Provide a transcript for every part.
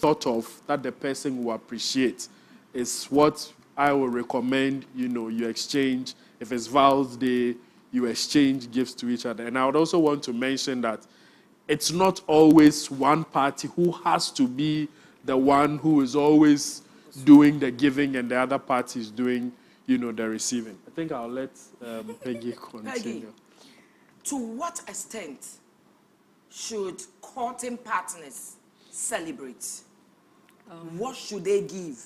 thought of that the person will appreciate is what I will recommend, you exchange. If it's Val's Day, you exchange gifts to each other. And I would also want to mention that it's not always one party who has to be the one who is always doing the giving and the other party is doing, the receiving. I think I'll let Peggy continue. Peggy, to what extent should courting partners celebrate? What should they give?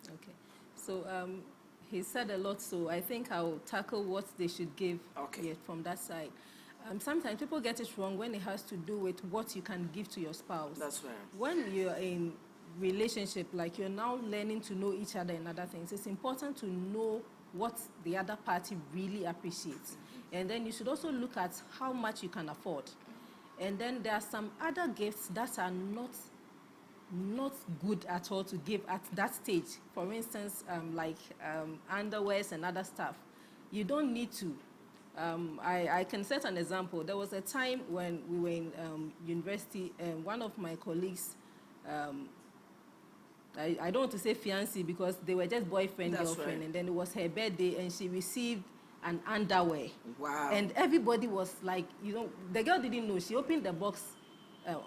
Okay. So he said a lot, so I think I'll tackle what they should give from that side. Sometimes people get it wrong when it has to do with what you can give to your spouse. That's right. When you're in relationship, like you're now learning to know each other and other things, it's important to know what the other party really appreciates. And then you should also look at how much you can afford. And then there are some other gifts that are not good at all to give at that stage. For instance, like underwears and other stuff. You don't need to. I can set an example. There was a time when we were in university, and one of my colleagues, I don't want to say fiancé because they were just boyfriend, girlfriend, and then it was her birthday, and she received an underwear. Wow. And everybody was like, the girl didn't know. She opened the box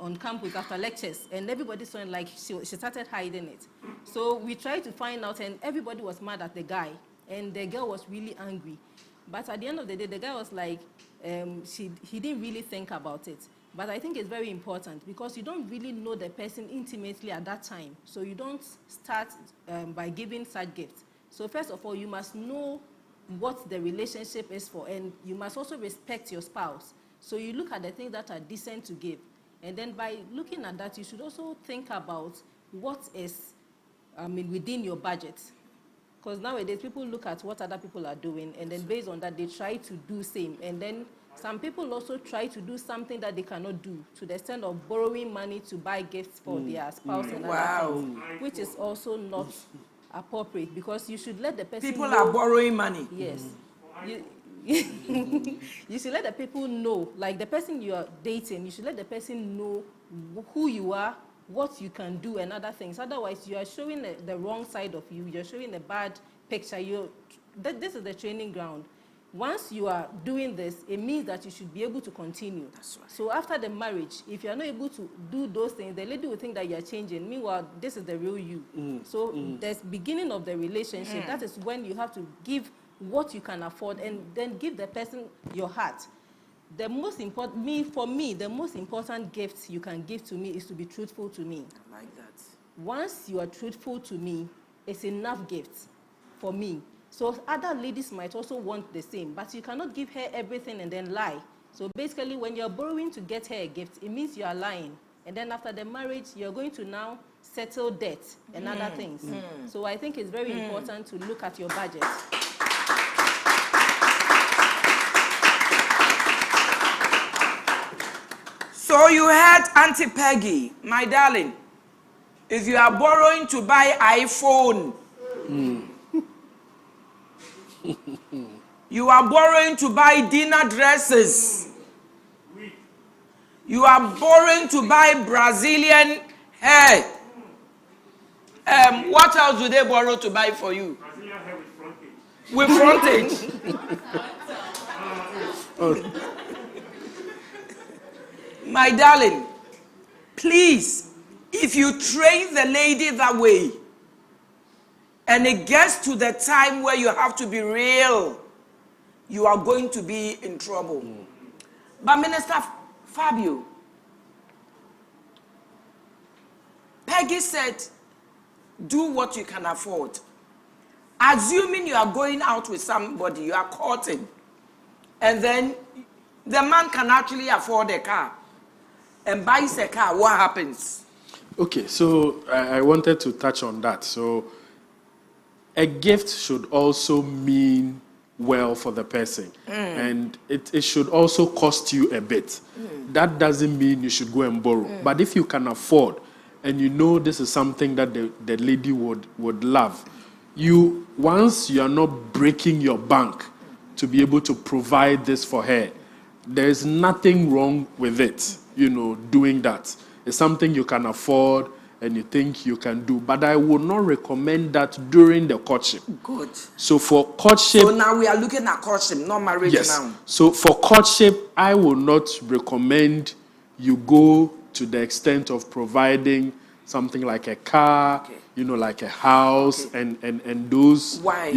on campus after lectures, and everybody saw it, like she started hiding it. So we tried to find out, and everybody was mad at the guy, and the girl was really angry. But at the end of the day, the guy was like, he didn't really think about it. But I think it's very important because you don't really know the person intimately at that time. So you don't start by giving such gifts. So first of all, you must know what the relationship is for, and you must also respect your spouse. So you look at the things that are decent to give. And then by looking at that, you should also think about what is, within your budget. Because nowadays, people look at what other people are doing, and then based on that, they try to do same. And then some people also try to do something that they cannot do, to the extent of borrowing money to buy gifts for their spouse and other things, which is also not appropriate, because you should let the person People know. are borrowing money. Yes. You should let the people know, like the person you are dating, you should let the person know who you are, what you can do, and other things. Otherwise, you are showing the wrong side of you. You're showing a bad picture. This is the training ground. Once you are doing this, it means that you should be able to continue. That's right. So after the marriage, if you're not able to do those things, the lady will think that you're changing. Meanwhile, this is the real you. So there's beginning of the relationship. That is when you have to give what you can afford, and then give the person your heart. The most important, for me, the most important gift you can give to me is to be truthful to me. I like that. Once you are truthful to me, it's enough gift for me. So other ladies might also want the same, but you cannot give her everything and then lie. So basically, when you're borrowing to get her a gift, it means you are lying. And then after the marriage, you're going to now settle debt and other things. So I think it's very important to look at your budget. So you heard Auntie Peggy, my darling. If you are borrowing to buy iPhone, you are borrowing to buy dinner dresses, you are borrowing to buy Brazilian hair. What else do they borrow to buy for you? Brazilian hair with frontage. With frontage. My darling, please, if you train the lady that way, and it gets to the time where you have to be real, you are going to be in trouble. But Minister Fabio, Peggy said, do what you can afford. Assuming you are going out with somebody, you are courting, and then the man can actually afford a car and buys a car, what happens? Okay, so I wanted to touch on that. So a gift should also mean well for the person. And it should also cost you a bit. That doesn't mean you should go and borrow. But if you can afford, and you know this is something that the lady would love, once you are not breaking your bank to be able to provide this for her, there is nothing wrong with it, doing that. It's something you can afford, and you think you can do. But I would not recommend that during the courtship. Good. So for courtship... So now we are looking at courtship, not marriage now. So for courtship, I will not recommend you go to the extent of providing something like a car, like a house, and those... Why?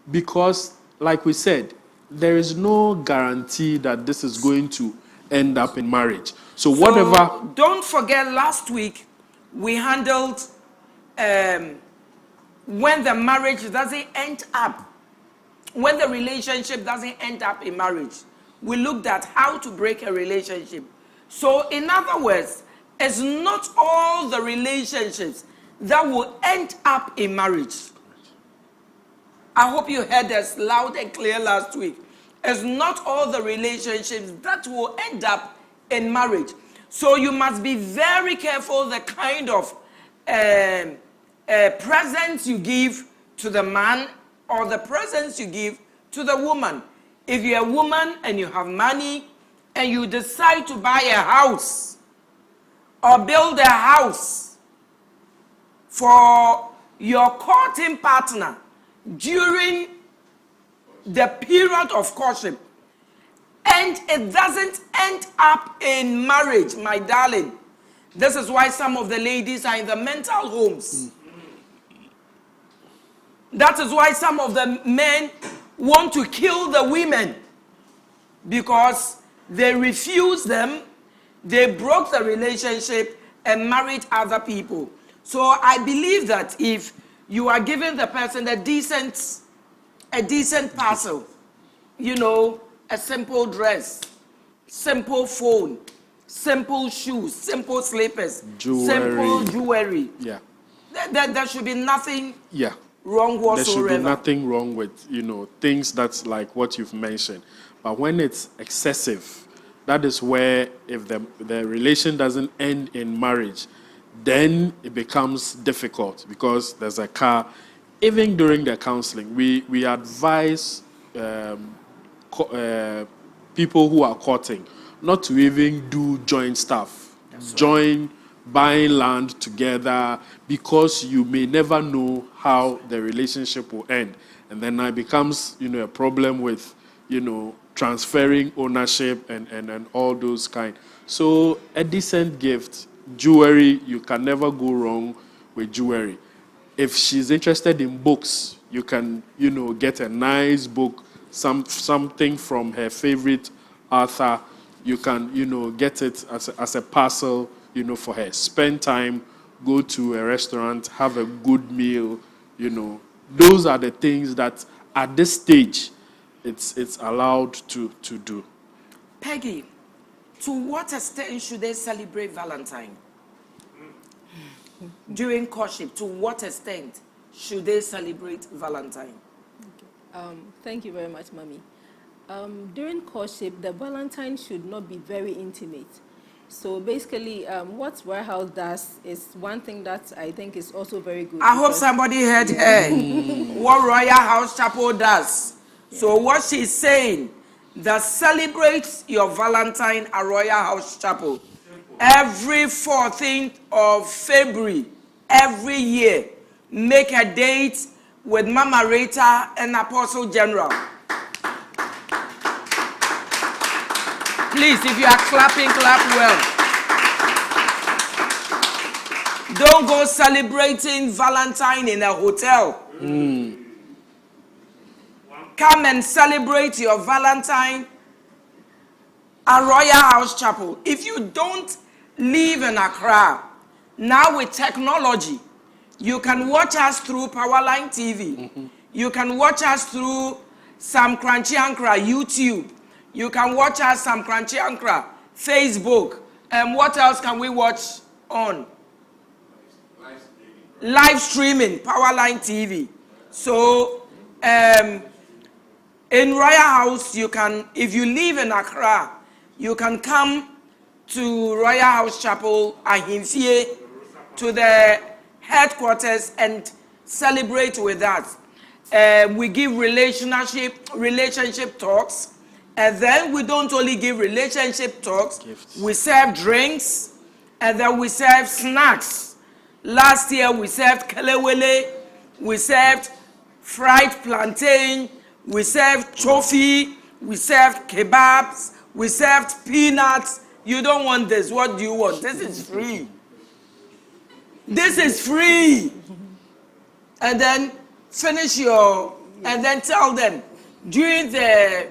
Because, like we said, there is no guarantee that this is going to end up in marriage. So whatever... Don't forget, last week, we handled when the marriage doesn't end up, when the relationship doesn't end up in marriage. We looked at how to break a relationship. So in other words, it's not all the relationships that will end up in marriage. I hope you heard us loud and clear last week. It's not all the relationships that will end up in marriage. So you must be very careful the kind of presents you give to the man or the presents you give to the woman. If you're a woman and you have money and you decide to buy a house or build a house for your courting partner during the period of courtship, and it doesn't end up in marriage, my darling. This is why some of the ladies are in the mental homes. That is why some of the men want to kill the women, because they refuse them, they broke the relationship and married other people. So I believe that if you are giving the person a decent parcel, a simple dress, simple phone, simple shoes, simple slippers, simple jewelry. Yeah. There should be nothing There wrong whatsoever. should be nothing wrong with, things that's like what you've mentioned. But when it's excessive, that is where if the relation doesn't end in marriage, then it becomes difficult because there's a car. Even during the counseling, we advise people who are courting not to even do joint stuff. Join buying land together, because you may never know how the relationship will end. And then it becomes, a problem with, transferring ownership and all those kind. So a decent gift, jewelry, you can never go wrong with jewelry. If she's interested in books, you can, get a nice book, something from her favorite author. You can, get it as a parcel, for her. Spend time, go to a restaurant, have a good meal, Those are the things that at this stage it's allowed to do. Peggy, to what extent should they celebrate Valentine? During courtship, to what extent should they celebrate Valentine? Okay. Thank you very much, Mommy. During courtship, the Valentine should not be very intimate. So basically, what Warehouse does is one thing that I think is also very good. I hope somebody heard her. What Royal House Chapel does. Yeah. So what she's saying, that celebrates your Valentine at Royal House Chapel every 14th of February, every year. Make a date with Mama Rita and Apostle General. Please, if you are clapping, clap well. Don't go celebrating Valentine in a hotel. Come and celebrate your Valentine at Royal House Chapel. If you don't live in Accra, now with technology, you can watch us through Powerline TV. You can watch us through Sam Crunchy Ankara YouTube. You can watch us Sam Crunchy Ankara Facebook. And what else can we watch on? Live streaming, Powerline TV. So, in Royal House, you can, if you live in Accra, you can come to Royal House Chapel, Ahimfie, to the headquarters and celebrate with us. We give relationship talks, and then we don't only give relationship talks, we serve drinks, and then we serve snacks. Last year we served kelewele, we served fried plantain, we served chofi, we served kebabs, we served peanuts. You don't want this. What do you want? This is free. This is free. And then finish your, and then tell them, during the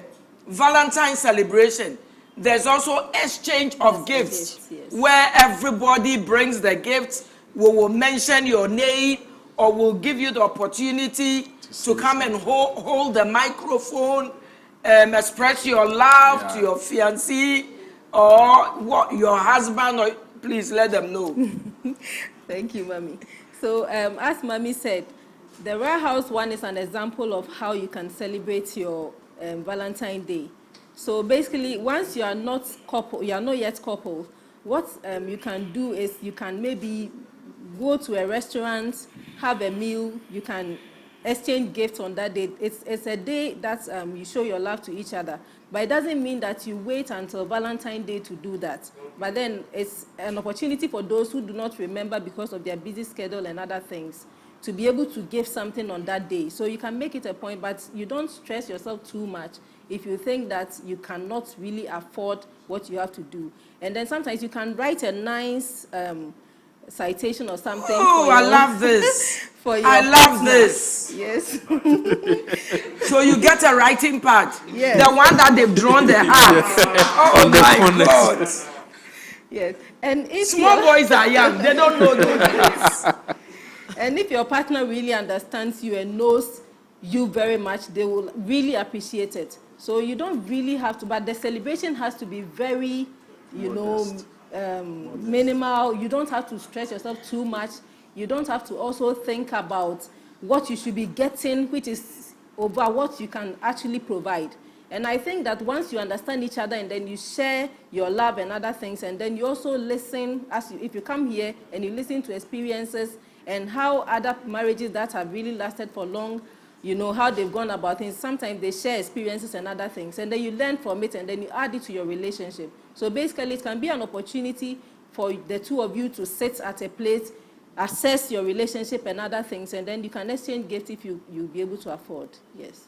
Valentine celebration, there's also exchange of gifts, yes. where everybody brings the gifts. We will mention your name, or we'll give you the opportunity to come and hold the microphone, express your love to your fiancé or what your husband, or please let them know. Thank you, Mommy. So as Mommy said, the warehouse one is an example of how you can celebrate your Valentine Day. So basically, once you are not yet coupled, what you can do is you can maybe go to a restaurant, have a meal, you can exchange gifts on that day. It's a day that you show your love to each other. But it doesn't mean that you wait until Valentine's Day to do that. But then it's an opportunity for those who do not remember because of their busy schedule and other things to be able to give something on that day. So you can make it a point, but you don't stress yourself too much if you think that you cannot really afford what you have to do. And then sometimes you can write a nice citation or something. Oh, I love this. For your I love partner. this. Yes. So you get a writing pad. Yes. The one that they've drawn their heart. Oh my God. Yes. And if Small boys are young. They don't know those things. And if your partner really understands you and knows you very much, they will really appreciate it. So you don't really have to, but the celebration has to be very, minimal. You don't have to stretch yourself too much. You don't have to also think about what you should be getting, which is over what you can actually provide. And I think that once you understand each other and then you share your love and other things, and then you also listen, if you come here and you listen to experiences and how other marriages that have really lasted for long, how they've gone about things. Sometimes they share experiences and other things, and then you learn from it, and then you add it to your relationship. So basically, it can be an opportunity for the two of you to sit at a place, assess your relationship and other things, and then you can exchange gifts if you'll be able to afford. Yes.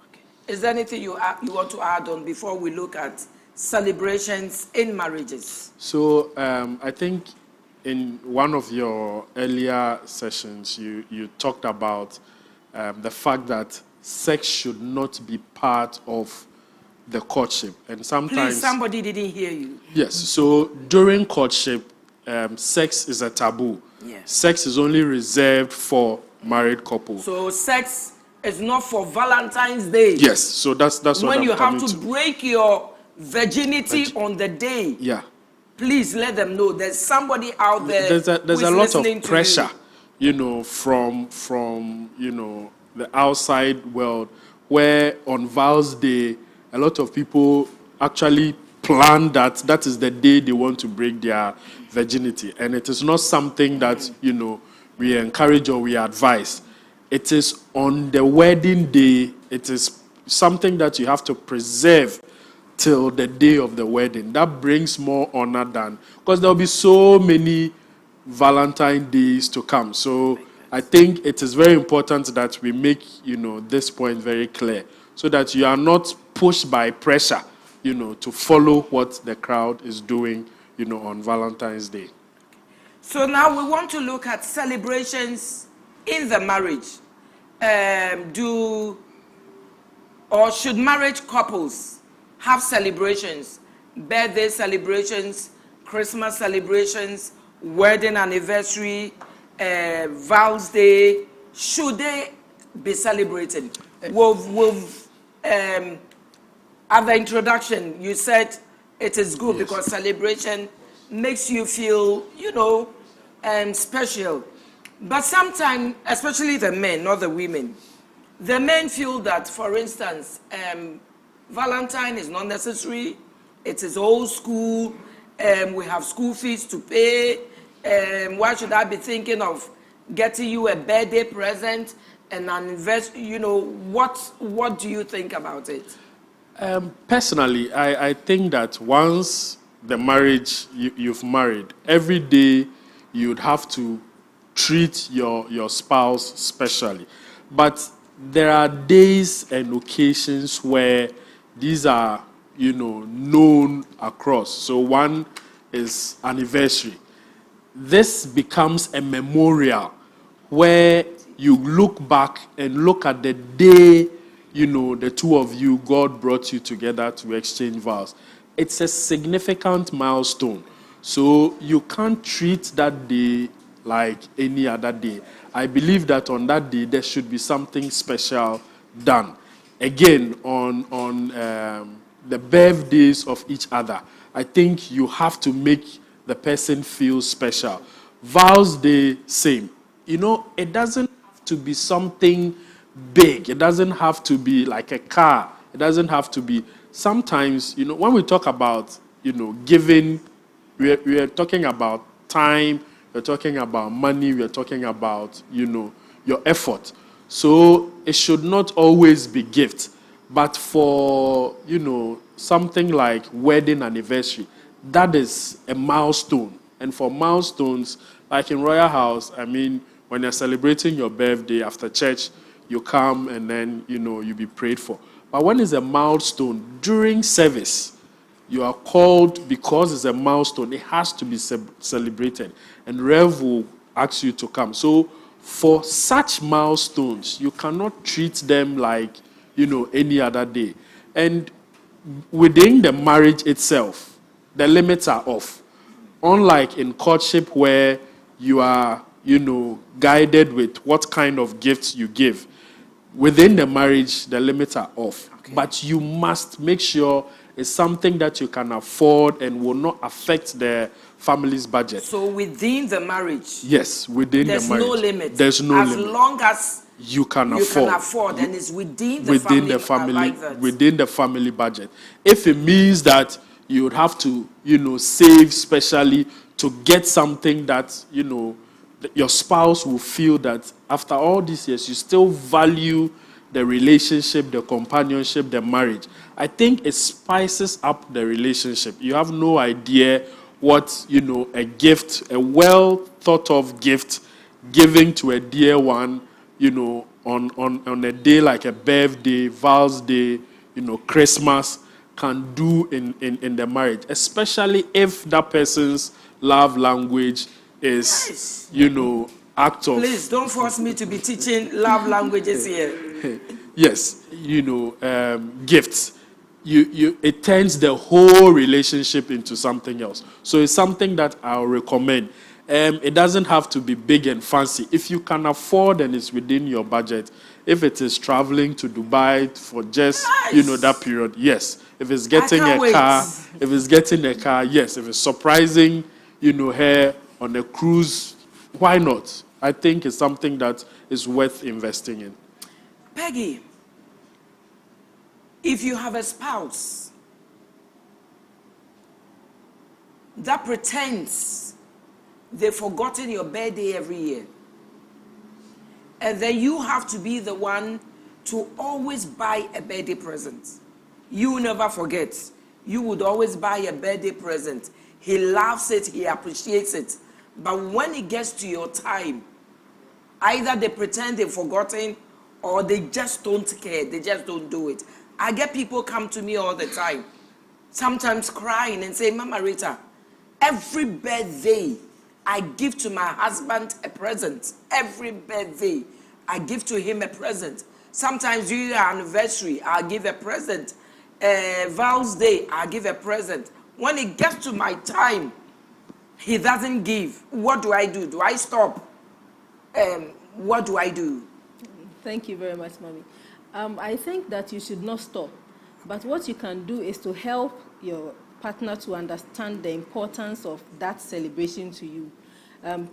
Okay. Is there anything you want to add on before we look at celebrations in marriages? So I think in one of your earlier sessions, you talked about the fact that sex should not be part of the courtship. And sometimes... Please, somebody didn't hear you. Yes, so during courtship, sex is a taboo. Yes. Sex is only reserved for married couples. So sex is not for Valentine's Day. Yes, so that's what when I'm you have coming to break your virginity on the day. Yeah. Please let them know there's somebody out there. There's a lot of pressure, from the outside world, where on Val's Day, a lot of people actually plan that is the day they want to break their virginity. And it is not something that, we encourage or we advise. It is on the wedding day, it is something that you have to preserve till the day of the wedding. That brings more honor than, because there'll be so many Valentine days to come. So I think it is very important that we make, this point very clear, so that you are not pushed by pressure, to follow what the crowd is doing, on Valentine's Day. So now we want to look at celebrations in the marriage. Should marriage couples have celebrations? Birthday celebrations, Christmas celebrations, wedding anniversary, Val's Day. Should they be celebrated? At the introduction, you said it is good because celebration makes you feel, special. But sometimes, especially the men, not the women, the men feel that, for instance, Valentine is not necessary. It is old school. We have school fees to pay. Why should I be thinking of getting you a birthday present and what do you think about it? Personally, I think that once the marriage, you've married, every day you'd have to treat your spouse specially. But there are days and occasions where these are, known across. So one is anniversary. This becomes a memorial where you look back and look at the day, the two of you, God brought you together to exchange vows. It's a significant milestone. So you can't treat that day like any other day. I believe that on that day, there should be something special done. Again, on the birthdays of each other, I think you have to make the person feel special. Vows Day, same. It doesn't have to be something big. It doesn't have to be like a car. It doesn't have to be. Sometimes, when we talk about, giving, we are talking about time, we're talking about money, we're talking about, your effort. So it should not always be gift. But for, something like wedding anniversary, that is a milestone. And for milestones, like in Royal House, when you're celebrating your birthday after church, you come and then, you be prayed for. But when it's a milestone, during service, you are called, because it's a milestone, it has to be celebrated. And Rev will ask you to come. So for such milestones, you cannot treat them like, any other day. And within the marriage itself, the limits are off. Unlike in courtship where you are, guided with what kind of gifts you give. Within the marriage, the limits are off. Okay. But you must make sure it's something that you can afford and will not affect the family's budget. So within the marriage? Yes, within the marriage. There's no limit. There's no limit. As long as you can afford, and it's within the family. I like that. Within the family budget. If it means that you would have to, save specially to get something that, your spouse will feel that after all these years, you still value the relationship, the companionship, the marriage. I think it spices up the relationship. You have no idea what, a gift, a well thought of gift giving to a dear one, on a day like a birthday, Val's Day, Christmas, can do in the marriage, especially if that person's love language is, act of... Please, don't force me to be teaching love languages here. Yes, gifts. It turns the whole relationship into something else. So it's something that I'll recommend. It doesn't have to be big and fancy. If you can afford and it's within your budget, if it is traveling to Dubai for just, that period, yes. If it's getting a car, yes. If it's surprising, her on a cruise, why not? I think it's something that is worth investing in. Peggy, if you have a spouse that pretends they've forgotten your birthday every year, and then you have to be the one to always buy a birthday present. You never forget. You would always buy a birthday present. He loves it, he appreciates it. But when it gets to your time, either they pretend they've forgotten or they just don't care. They just don't do it. I get people come to me all the time, sometimes crying and say, Mama Rita, every birthday I give to my husband a present. Every birthday I give to him a present. Sometimes during our anniversary, I'll give a present. Val's Day, I'll give a present. When it gets to my time, he doesn't give. What do I do? Do I stop? What do I do? Thank you very much, Mommy. I think that you should not stop. But what you can do is to help your partner to understand the importance of that celebration to you.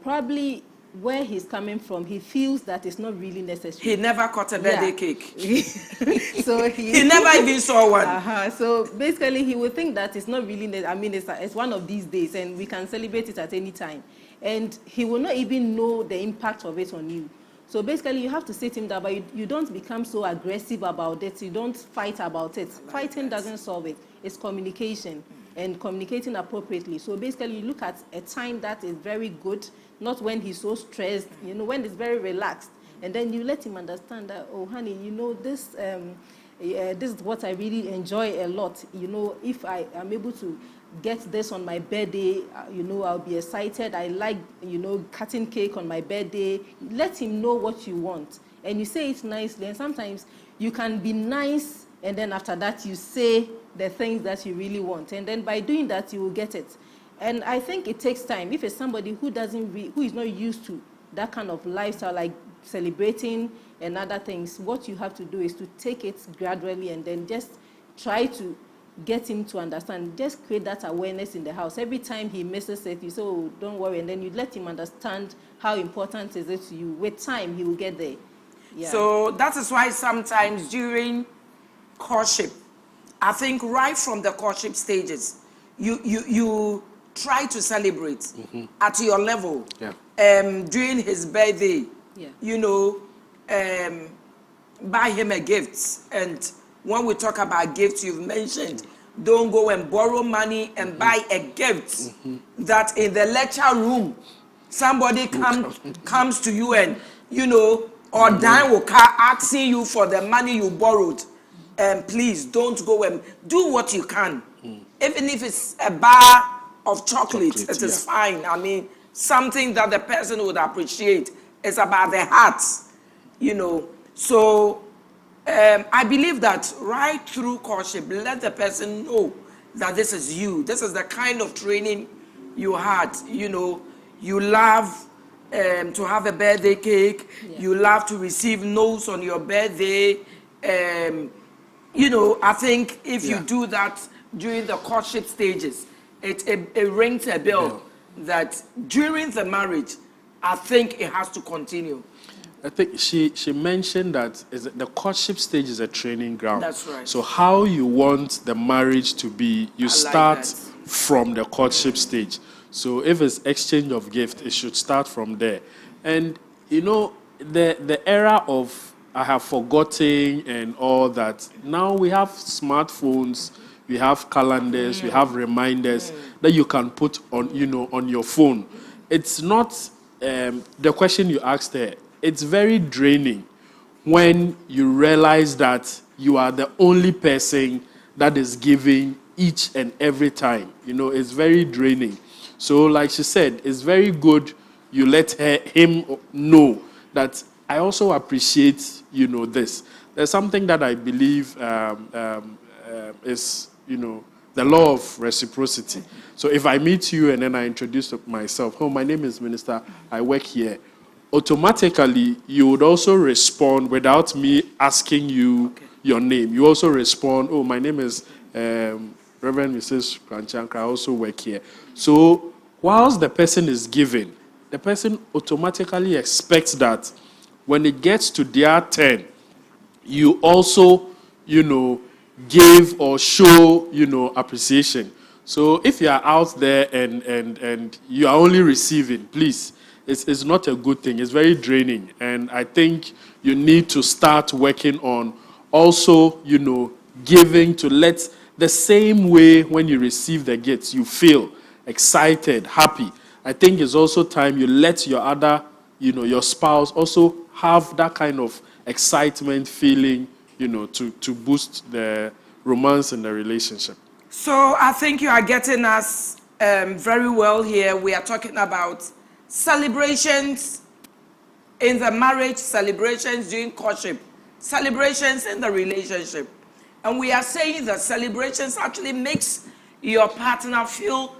Probably where he's coming from, he feels that it's not really necessary. He never cut a birthday cake. So he never even saw one. So basically, he will think that it's not really, it's one of these days and we can celebrate it at any time. And he will not even know the impact of it on you. So basically, you have to sit him down, but you don't become so aggressive about it. You don't fight about it. Fighting doesn't solve it. It's communication. and communicating appropriately. So basically, you look at a time that is very good, not when he's so stressed, when he's very relaxed. And then you let him understand that, oh, honey, this is what I really enjoy a lot. If I am able to get this on my birthday, I'll be excited. I like, cutting cake on my birthday. Let him know what you want. And you say it nicely. And sometimes you can be nice, and then after that you say the things that you really want. And then by doing that, you will get it. And I think it takes time. If it's somebody who is not used to that kind of lifestyle, like celebrating and other things, what you have to do is to take it gradually and then just try to get him to understand. Just create that awareness in the house. Every time he misses it, you say, oh, don't worry, and then you let him understand how important is it to you. With time, he will get there. Yeah. So that is why sometimes during courtship, I think right from the courtship stages, you try to celebrate at your level. Yeah. During his birthday, buy him a gift. And when we talk about gifts, you've mentioned, don't go and borrow money and buy a gift that in the lecture room, somebody comes to you and, or Dan will asking you for the money you borrowed. And please don't go and do what you can. Even if it's a bar of chocolate, it is fine. I mean, something that the person would appreciate. It's about the heart, So I believe that right through courtship, let the person know that this is you. This is the kind of training you had. You love to have a birthday cake. Yeah. You love to receive notes on your birthday. I think if you do that during the courtship stages, it rings a bell that during the marriage, I think it has to continue. I think she mentioned that the courtship stage is a training ground. That's right. So how you want the marriage to be, you start from the courtship stage. So if it's exchange of gift, it should start from there. And, the era of I have forgotten and all that, now we have smartphones, we have calendars, we have reminders that you can put on, on your phone. It's not the question you asked there. It's very draining when you realize that you are the only person that is giving each and every time. It's very draining. So like she said, it's very good you let him know that I also appreciate, this. There's something that I believe is, the law of reciprocity. So if I meet you and then I introduce myself, my name is Minister, I work here, automatically you would also respond without me asking you your name. You also respond, my name is Reverend Mrs. Kranchankra, I also work here. So whilst the person is giving, the person automatically expects that when it gets to their turn, you also, give or show, appreciation. So if you are out there and you are only receiving, please, it's not a good thing. It's very draining. And I think you need to start working on also, giving to let the same way when you receive the gifts, you feel excited, happy. I think it's also time you let your other, your spouse also have that kind of excitement feeling, to boost the romance in the relationship. So I think you are getting us very well here. We are talking about celebrations in the marriage, celebrations during courtship, celebrations in the relationship. And we are saying that celebrations actually makes your partner feels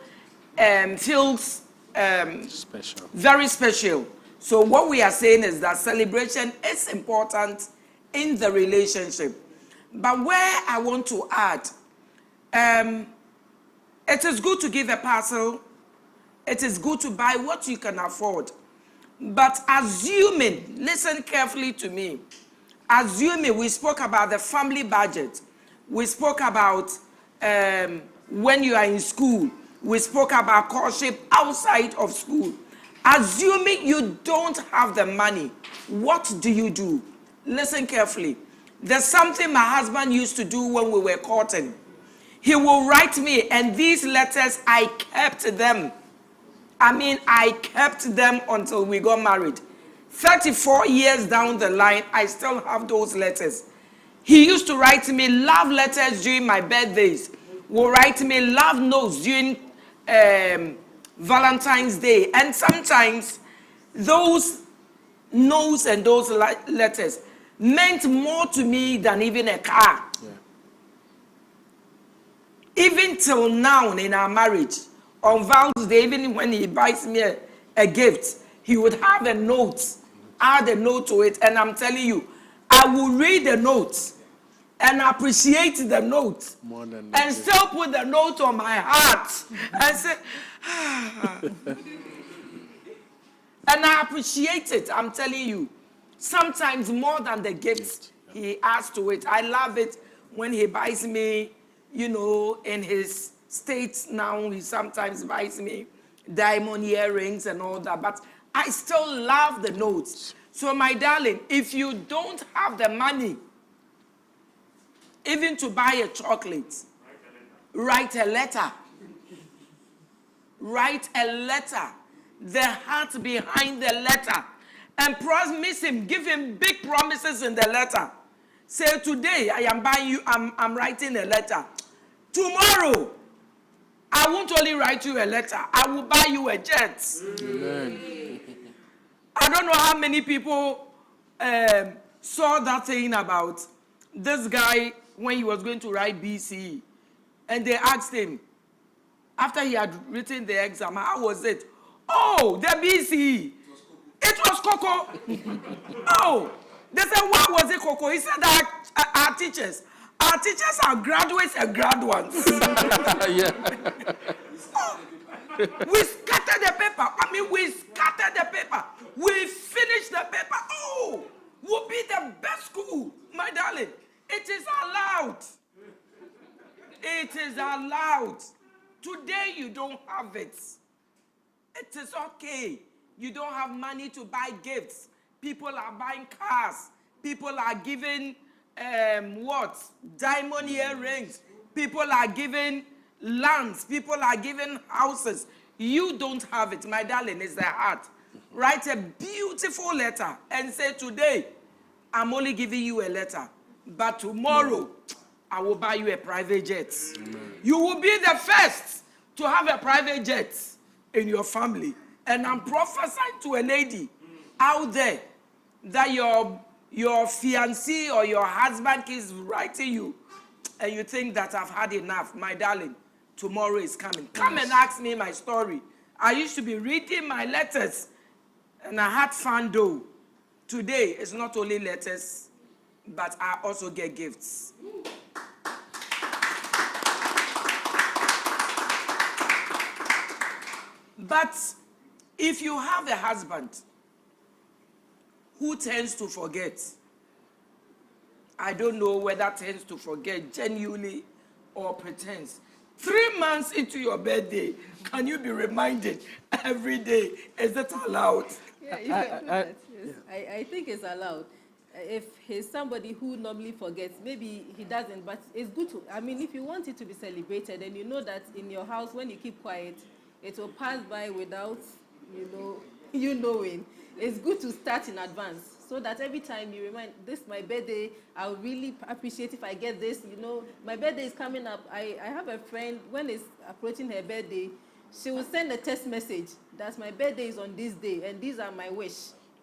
special. Very special. So what we are saying is that celebration is important in the relationship. But where I want to add, it is good to give a parcel. It is good to buy what you can afford. But assuming, listen carefully to me, assuming we spoke about the family budget, we spoke about when you are in school, we spoke about courtship outside of school. Assuming you don't have the money, what do you do? Listen carefully. There's something my husband used to do when we were courting. He will write me, and these letters, I kept them. I kept them until we got married. 34 years down the line, I still have those letters. He used to write me love letters during my birthdays. Will write me love notes during Valentine's Day. And sometimes those notes and those letters meant more to me than even a car. Yeah. Even till now in our marriage, on Valentine's Day, even when he buys me a gift, he would have a note, add a note to it, and I'm telling you, I will read the note and appreciate the note More than and still put the note on my heart and say, and I appreciate it, I'm telling you. Sometimes more than the gift he adds to it. I love it when he buys me, in his States now, he sometimes buys me diamond earrings and all that, but I still love the notes. So my darling, if you don't have the money even to buy a chocolate, write a letter. Write a letter. The heart behind the letter. And promise him, give him big promises in the letter. Say, today I am buying you, I'm writing a letter. Tomorrow, I won't only write you a letter, I will buy you a jet. Amen. I don't know how many people saw that thing about this guy when he was going to write BCE. And they asked him, after he had written the exam, how was it? Oh, the BCE. It was Coco. Oh, they said, why was it Coco? He said that our teachers are graduates and graduates. Yeah. Oh, we scattered the paper. We scattered the paper. We finished the paper. Oh, we'll be the best school, my darling. It is allowed. It is allowed. Today you don't have it. It is okay. You don't have money to buy gifts. People are buying cars. People are giving diamond earrings. People are giving lands. People are giving houses. You don't have it, my darling. It's the heart. Write a beautiful letter and say, today, I'm only giving you a letter. But tomorrow, I will buy you a private jet. You will be the first to have a private jet in your family. And I'm prophesying to a lady out there that your fiancé or your husband is writing you and you think that I've had enough. My darling, tomorrow is coming. Come and ask me my story. I used to be reading my letters and I had fun though. Today, it's not only letters, but I also get gifts. But if you have a husband who tends to forget, I don't know whether tends to forget genuinely or pretends. 3 months into your birthday, can you be reminded every day? Is it allowed? Yeah, you can do that. Yes. I think it's allowed. If he's somebody who normally forgets, maybe he doesn't, but it's good to, if you want it to be celebrated and you know that in your house, when you keep quiet, it will pass by without, you knowing. It's good to start in advance so that every time you remind, this is my birthday, I'll really appreciate if I get this. My birthday is coming up. I have a friend, when it's approaching her birthday, she will send a text message that my birthday is on this day and these are my wish.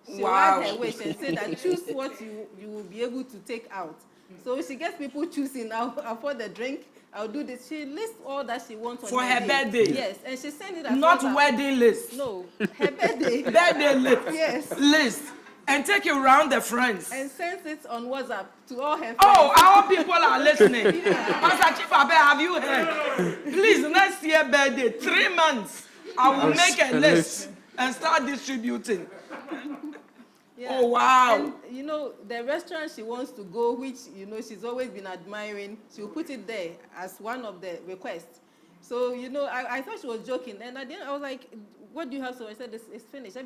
She will write her wish and say that choose what you will be able to take out. So she gets people choosing, I'll afford the drink, I'll do this. She lists all that she wants on for her birthday. Yes, and she sends it as not WhatsApp. Wedding list. No, her birthday. Birthday list. Yes. List. And take it around the friends. And sends it on WhatsApp to all her friends. Oh, our people are listening. Pastor Chief Abe, have you heard? Please, next year birthday, 3 months, I will make a list and start distributing. Yeah. Oh, wow. And, the restaurant she wants to go, which, she's always been admiring, she'll put it there as one of the requests. So, I thought she was joking. And at the end, I was like, what do you have? So I said, it's finished.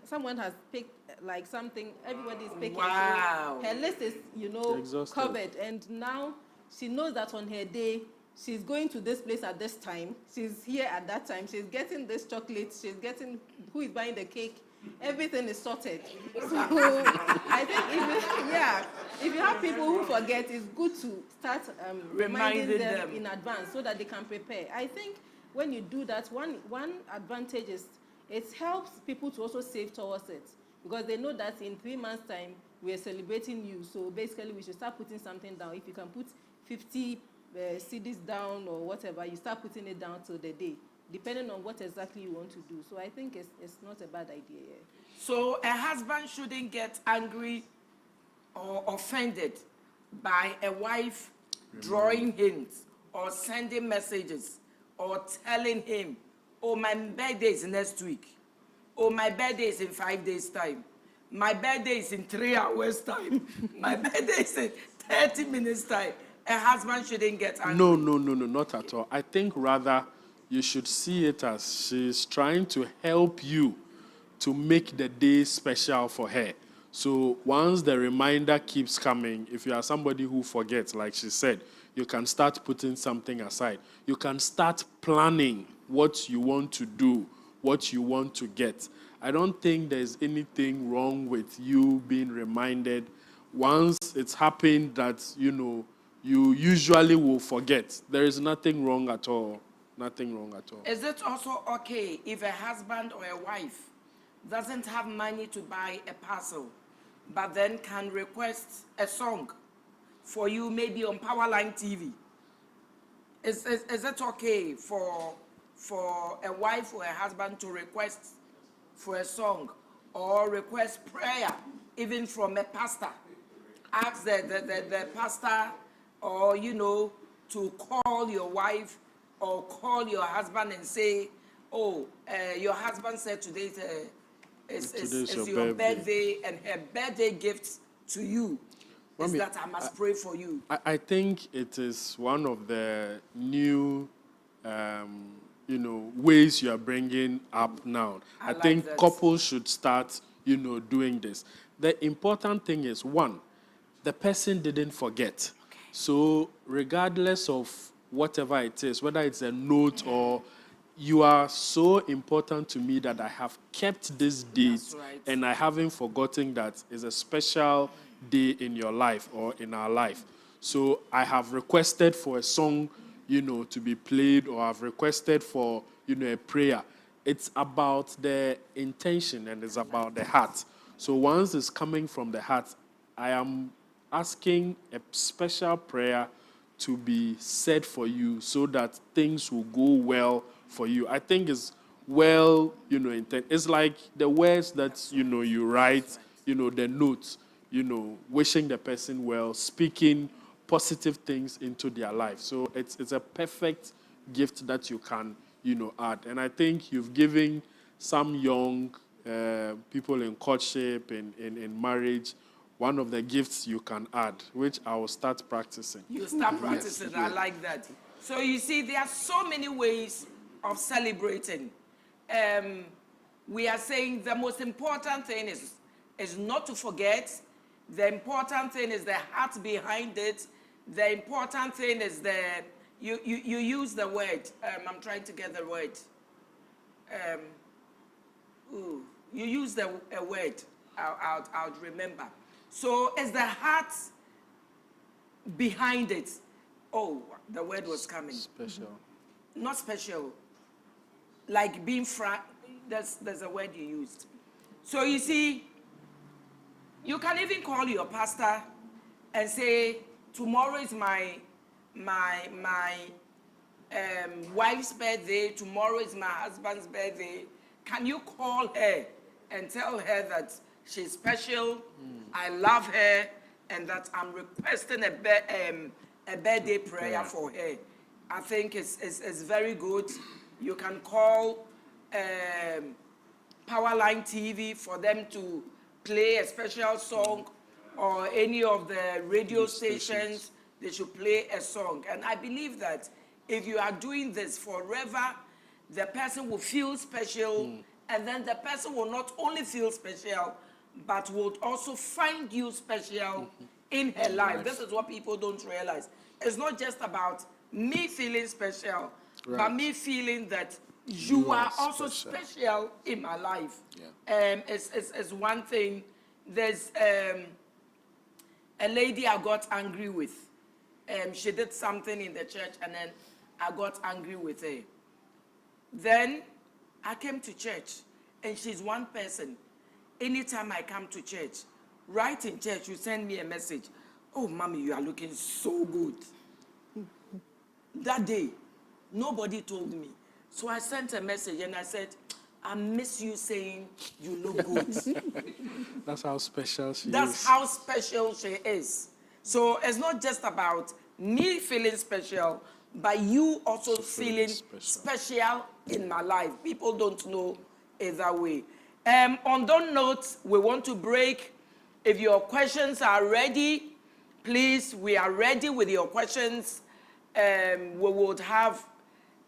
Someone has picked, something. Everybody is picking. Wow. So her list is, covered. And now she knows that on her day, she's going to this place at this time, she's here at that time, she's getting this chocolate, she's getting, who is buying the cake, everything is sorted. So I think if you have people who forget, it's good to start reminding them in advance so that they can prepare. I think when you do that, one advantage is it helps people to also save towards it, because they know that in 3 months' time, we are celebrating you. So basically, we should start putting something down. If you can put 50 CDs down or whatever, you start putting it down till the day, depending on what exactly you want to do. So I think it's not a bad idea. Yeah. So a husband shouldn't get angry or offended by a wife drawing hints or sending messages or telling him, oh, my birthday is next week. Oh, my birthday is in 5 days' time. My birthday is in 3 hours' time. My birthday is in 30 minutes' time. A husband shouldn't get angry. No, not at all. I think rather you should see it as she's trying to help you to make the day special for her. So once the reminder keeps coming, if you are somebody who forgets, like she said, you can start putting something aside. You can start planning what you want to do, what you want to get. I don't think there's anything wrong with you being reminded. Once it's happened that, you usually will forget. There is nothing wrong at all. Nothing wrong at all. Is it also okay if a husband or a wife doesn't have money to buy a parcel, but then can request a song for you maybe on Powerline TV? Is it okay for a wife or a husband to request for a song or request prayer even from a pastor? Ask the pastor or, to call your wife or call your husband and say, oh, your husband said today is your birthday, and her birthday gift to you is that I must pray for you. I think it is one of the new, ways you are bringing up now. I like think that. Couples should start, doing this. The important thing is, one, the person didn't forget. Okay. So regardless of whatever it is, whether it's a note or you are so important to me that I have kept this date and I haven't forgotten that it's a special day in your life or in our life. So I have requested for a song, to be played, or I've requested for, a prayer. It's about the intention and it's about the heart. So once it's coming from the heart, I am asking a special prayer to be said for you so that things will go well for you. I think it's well, intent. It's like the words that, you write, the notes, wishing the person well, speaking positive things into their life. So it's a perfect gift that you can, add. And I think you've given some young people in courtship and in marriage one of the gifts you can add, which I will start practicing. You start practicing. Yes. I like that. So you see, there are so many ways of celebrating. We are saying the most important thing is not to forget. The important thing is the heart behind it. The important thing is you use the word. I'm trying to get the word. You use a word. I'll remember. So it's the heart behind it. Oh, the word was coming. Special. Not special. Like being frank. There's a word you used. So you see, you can even call your pastor and say, tomorrow is my wife's birthday. Tomorrow is my husband's birthday. Can you call her and tell her that she's special, I love her, and that I'm requesting a birthday prayer for her? I think it's very good. You can call Powerline TV for them to play a special song, or any of the radio stations, they should play a song. And I believe that if you are doing this forever, the person will feel special, and then the person will not only feel special, but will also find you special in her life. This is what people don't realize. It's not just about me feeling special, but Right. me feeling that you are also special in my life. Yeah. It's one thing. There's a lady I got angry with. She did something in the church, and then I got angry with her. Then I came to church, and she's one person. Anytime I come to church, right in church, you send me a message. Oh, mommy, you are looking so good. That day, nobody told me. So I sent a message and I said, I miss you saying you look good. That's how special she is. That's how special she is. So it's not just about me feeling special, but you also feeling special in my life. People don't know it that way. On that note, we want to break. If your questions are ready, please, we are ready with your questions. We would have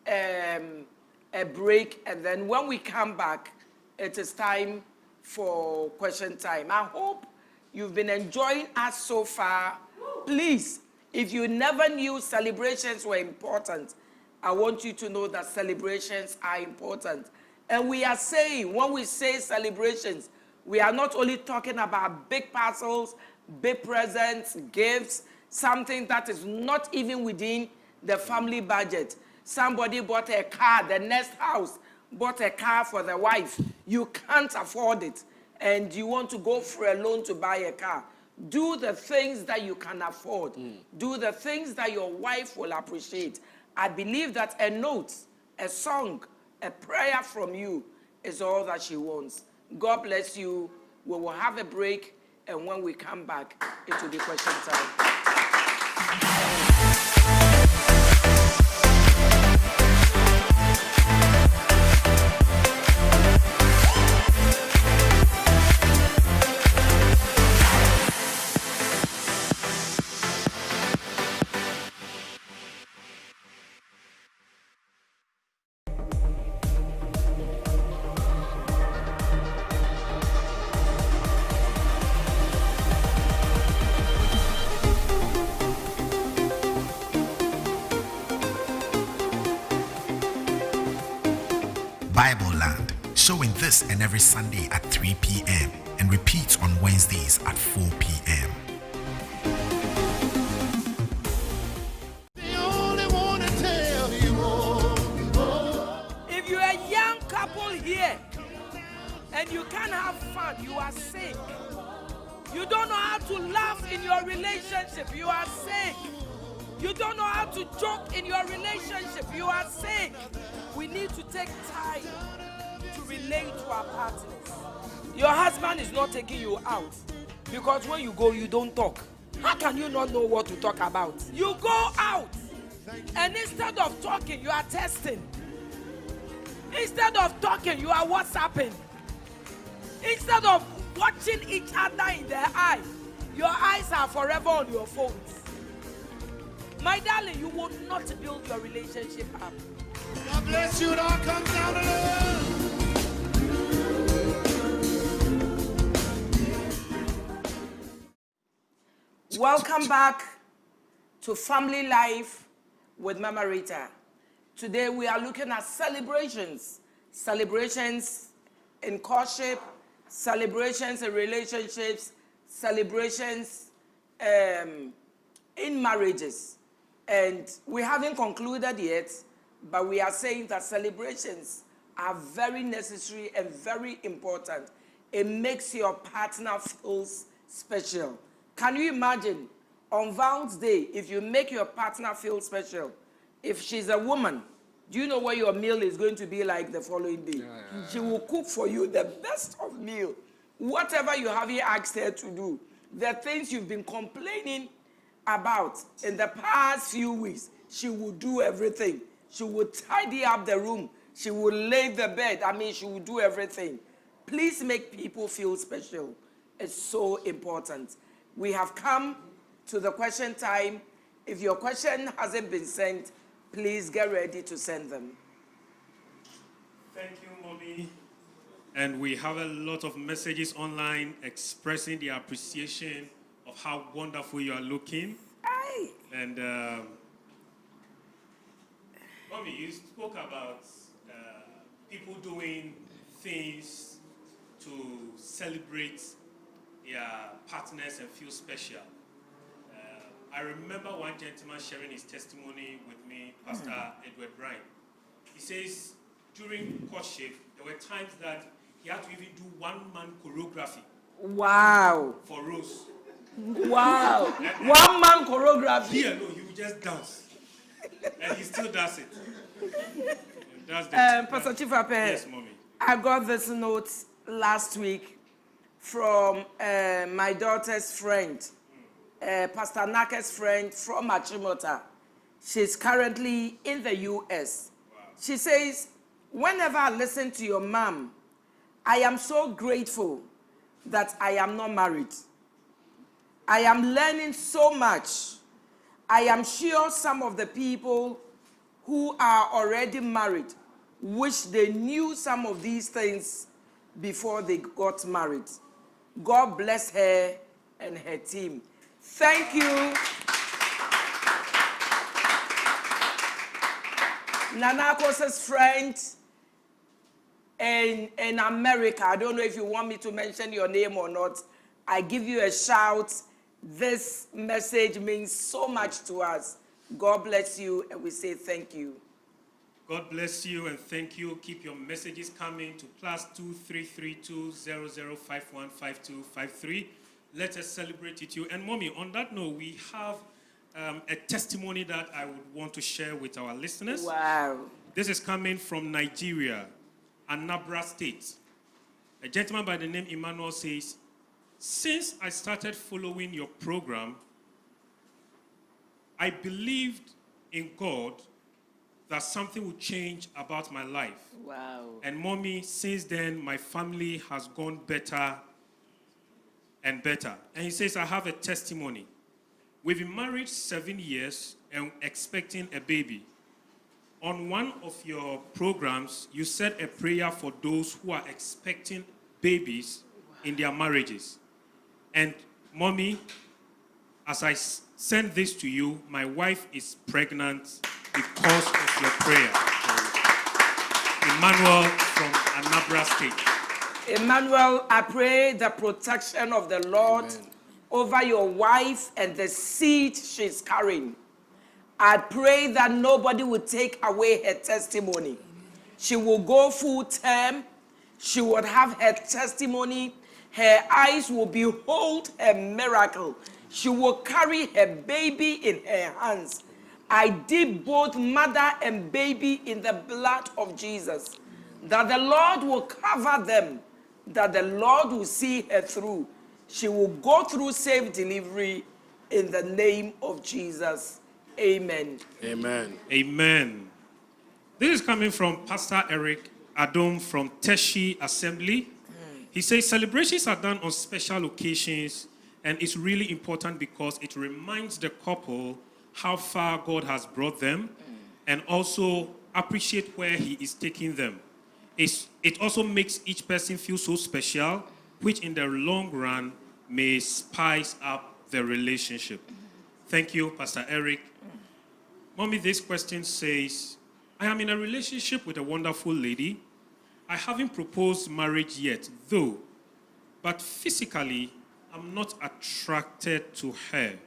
a break, and then when we come back, it is time for question time. I hope you've been enjoying us so far. Please, if you never knew celebrations were important, I want you to know that celebrations are important. And we are saying, when we say celebrations, we are not only talking about big parcels, big presents, gifts, something that is not even within the family budget. Somebody bought a car, the next house bought a car for the wife. You can't afford it, and you want to go for a loan to buy a car. Do the things that you can afford. Do the things that your wife will appreciate. I believe that a note, a song, a prayer from you is all that she wants. God bless you. We will have a break, and when we come back, it will be question time. Bible Land, showing this and every Sunday at 3 p.m. and repeats on Wednesdays at 4 p.m. If you're a young couple here and you can't have fun, you are sick. You don't know how to laugh in your relationship, you are sick. You don't know how to joke in your relationship, you are sick. We need to take time to relate to our partners. Your husband is not taking you out because when you go, you don't talk. How can you not know what to talk about? You go out, and instead of talking, you are texting. Instead of talking, you are WhatsApping. Instead of watching each other in the eye, your eyes are forever on your phones. My darling, you will not build your relationship up. God bless you, it all comes down to love. Welcome back to Family Life with Mama Rita. Today we are looking at celebrations. Celebrations in courtship, celebrations in relationships, celebrations in marriages. And we haven't concluded yet, but we are saying that celebrations are very necessary and very important. It makes your partner feel special. Can you imagine on Valentine's Day, if you make your partner feel special, if she's a woman, do you know what your meal is going to be like the following day? She will cook for you the best of meal. Whatever you haven't asked her to do, the things you've been complaining about in the past few weeks, she will do everything. She will tidy up the room. She will lay the bed. She will do everything. Please make people feel special. It's so important. We have come to the question time. If your question hasn't been sent, please get ready to send them. Thank you, Mommy. And we have a lot of messages online expressing their appreciation of how wonderful you are looking. Aye. And Mommy, you spoke about people doing things to celebrate their partners and feel special. I remember one gentleman sharing his testimony with me, Pastor Edward Bryan. He says during courtship, there were times that he had to even do one-man choreography. Wow. For Rose. Wow. One-man choreography. He alone, he would just dance. And he still does it. That's the Pastor Chifape, yes, Mommy. I got this note last week from my daughter's friend, Pastor Naka's friend from Achimota. She's currently in the U.S. Wow. She says, whenever I listen to your mom, I am so grateful that I am not married. I am learning so much. I am sure some of the people who are already married wish they knew some of these things before they got married. God bless her and her team. Thank you. Nanakos's friend in America, I don't know if you want me to mention your name or not. I give you a shout. This message means so much to us. God bless you, and we say thank you. God bless you and thank you. Keep your messages coming to +233200515253. Let us celebrate with you. And Mommy, on that note, we have a testimony that I would want to share with our listeners. Wow. This is coming from Nigeria, Anambra State. A gentleman by the name Emmanuel says, since I started following your program, I believed in God that something would change about my life. Wow. And Mommy, since then, my family has gone better and better. And he says, I have a testimony. We've been married 7 years and expecting a baby. On one of your programs, you said a prayer for those who are expecting babies in their marriages. And Mommy, as I send this to you, my wife is pregnant because of your prayer. Emmanuel from Anambra State. Emmanuel, I pray the protection of the Lord over your wife and the seed she's carrying. I pray that nobody will take away her testimony. She will go full term. She will have her testimony. Her eyes will behold her miracle. She will carry her baby in her hands. I dip both mother and baby in the blood of Jesus, that the Lord will cover them, that the Lord will see her through. She will go through safe delivery in the name of Jesus. Amen. Amen. Amen. This is coming from Pastor Eric Adom from Teshi Assembly. He says celebrations are done on special occasions, and it's really important because it reminds the couple how far God has brought them and also appreciate where he is taking them. It also makes each person feel so special, which in the long run may spice up the relationship. Thank you, Pastor Eric. Mommy, this question says, I am in a relationship with a wonderful lady. I haven't proposed marriage yet, though, but physically, I'm not attracted to her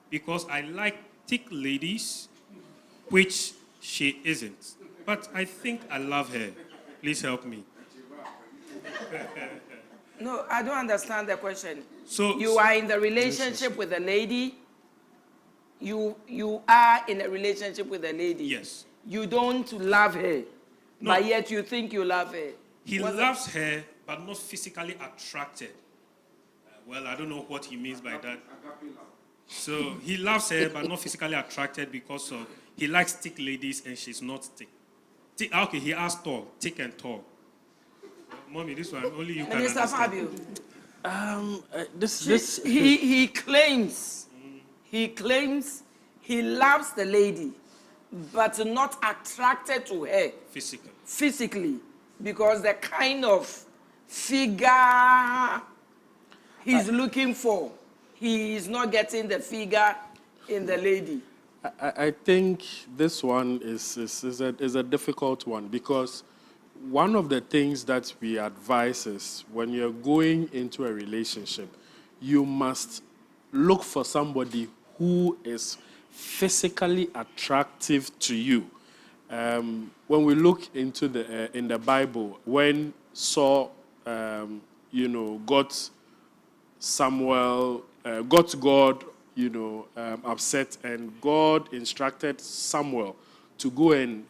because I like thick ladies, which she isn't. But I think I love her. Please help me. No, I don't understand the question. So You are in the relationship with a lady. You are in a relationship with a lady. Yes. You don't love her, No. but yet you think you love her. He loves her, but not physically attracted. Well, I don't know what he means by that. So he loves her, but not physically attracted because of he likes thick ladies and she's not thick. Okay, he asked tall, thick and tall. Mommy, this one only you can Minister understand. Fabio, he claims he loves the lady, but not attracted to her physically, because the kind of figure he's looking for, he is not getting the figure in the lady. I think this one is a difficult one, because one of the things that we advise is when you're going into a relationship, you must look for somebody who is physically attractive to you. When we look into in the Bible, when Saul, got Samuel, got God, upset, and God instructed Samuel to go and,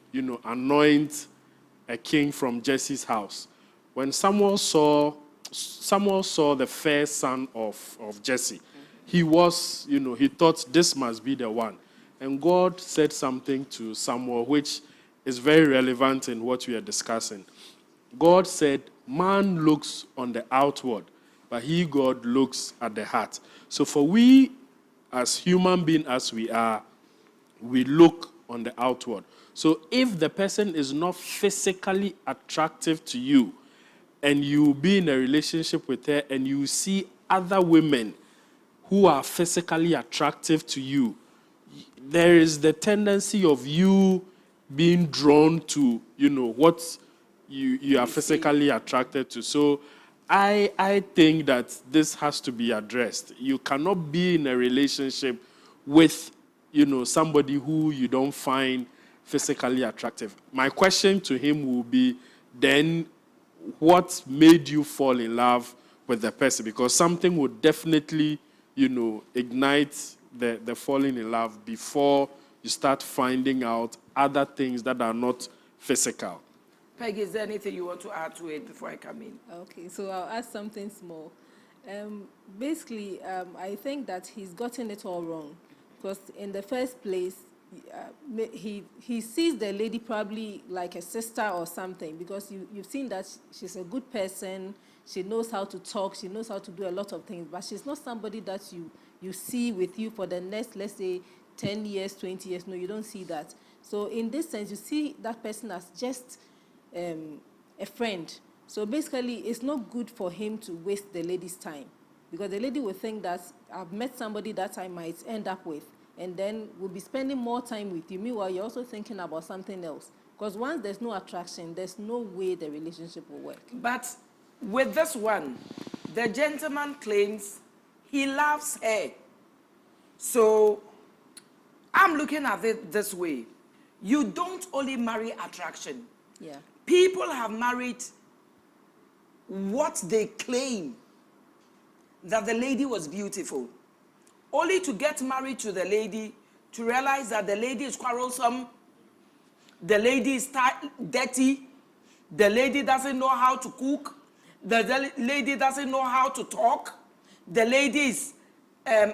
anoint a king from Jesse's house. When Samuel saw the fair son of Jesse, he was, he thought this must be the one. And God said something to Samuel, which is very relevant in what we are discussing. God said, man looks on the outward, but he, God, looks at the heart. So for we, as human beings as we are, we look on the outward. So if the person is not physically attractive to you, and you be in a relationship with her, and you see other women who are physically attractive to you, there is the tendency of you being drawn to, what you are physically attracted to. So I think that this has to be addressed. You cannot be in a relationship with, somebody who you don't find physically attractive. My question to him will be, then what made you fall in love with the person? Because something would definitely, ignite the falling in love before you start finding out other things that are not physical. Peggy, is there anything you want to add to it before I come in? Okay, so I'll add something small. Basically, I think that he's gotten it all wrong, because in the first place, he sees the lady probably like a sister or something, because you've seen that she's a good person, she knows how to talk, she knows how to do a lot of things, but she's not somebody that you see with you for the next, let's say, 10 years, 20 years. No, you don't see that. So in this sense, you see that person as just a friend. So basically, it's not good for him to waste the lady's time, because the lady will think that I've met somebody that I might end up with, and then we'll be spending more time with you. Meanwhile, you're also thinking about something else. Because once there's no attraction, there's no way the relationship will work. But with this one, the gentleman claims he loves her. So I'm looking at it this way. You don't only marry attraction. Yeah. People have married what they claim, that the lady was beautiful, only to get married to the lady, to realize that the lady is quarrelsome, the lady is dirty, the lady doesn't know how to cook, the lady doesn't know how to talk, the lady is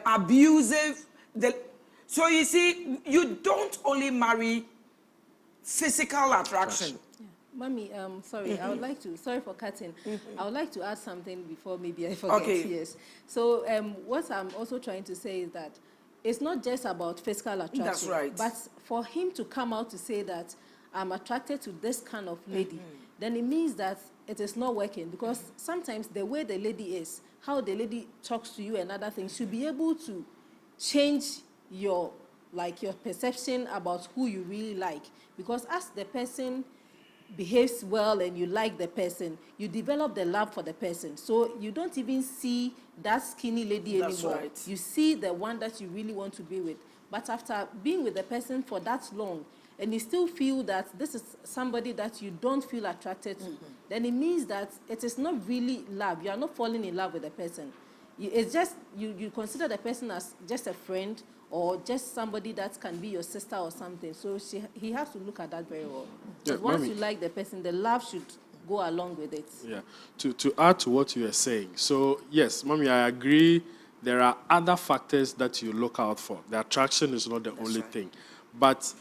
abusive. So you see, you don't only marry physical attraction. Yeah. Mommy, sorry, I would like to, sorry for cutting. I would like to add something before maybe I forget. Okay. Yes. So what I'm also trying to say is that it's not just about physical attraction. That's right. But for him to come out to say that I'm attracted to this kind of lady, then it means that it is not working, because sometimes the way the lady is, how the lady talks to you and other things, should be able to change your perception about who you really like. Because as the person behaves well and you like the person, you develop the love for the person. So you don't even see that skinny lady That's anymore. right. You see the one that you really want to be with. But after being with the person for that long, and you still feel that this is somebody that you don't feel attracted to, then it means that it is not really love. You are not falling in love with the person. It's just, you consider the person as just a friend, or just somebody that can be your sister or something. So he has to look at that very well. Yeah, Because once Mommy, you like the person, the love should go along with it. Yeah. To add to what you are saying, so yes, Mommy, I agree. There are other factors that you look out for. The attraction is not the only thing. But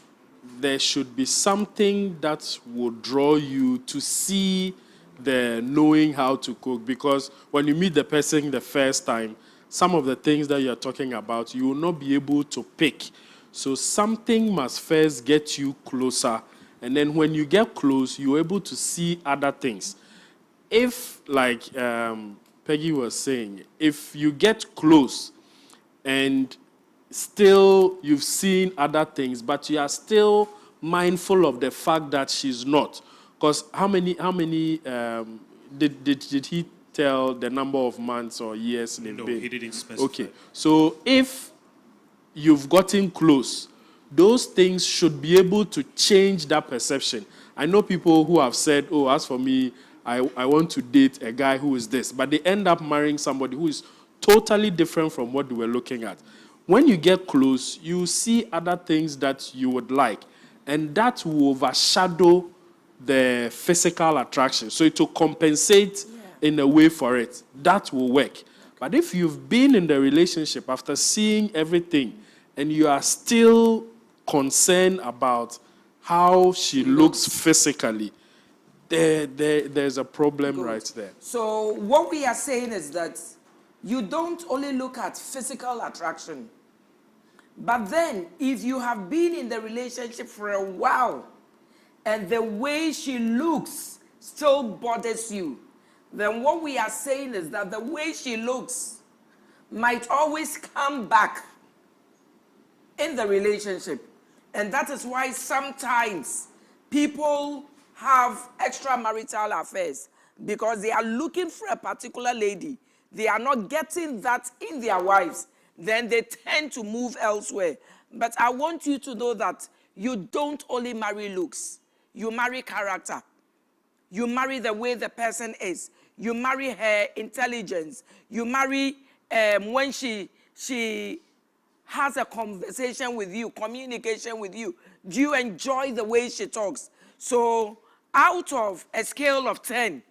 there should be something that will draw you to see the knowing how to cook. Because when you meet the person the first time, some of the things that you're talking about, you will not be able to pick. So something must first get you closer. And then when you get close, you're able to see other things. If, like Peggy was saying, if you get close and still you've seen other things, but you are still mindful of the fact that she's not. Because how many did he tell the number of months or years they've No, been? he didn't specify. Okay, so if you've gotten close, those things should be able to change that perception. I know people who have said, oh, as for me, I want to date a guy who is this, but they end up marrying somebody who is totally different from what they were looking at. When you get close, you see other things that you would like, and that will overshadow the physical attraction. So it will compensate in a way for it. That will work. But if you've been in the relationship after seeing everything and you are still concerned about how she looks physically, there's a problem right there. So what we are saying is that you don't only look at physical attraction, but then if you have been in the relationship for a while and the way she looks still bothers you, then what we are saying is that the way she looks might always come back in the relationship. And that is why sometimes people have extramarital affairs, because they are looking for a particular lady. They are not getting that in their wives. Then they tend to move elsewhere. But I want you to know that you don't only marry looks. You marry character. You marry the way the person is. You marry her intelligence. You marry when she has a conversation with you, communication with you. Do you enjoy the way she talks? So out of a scale of 10,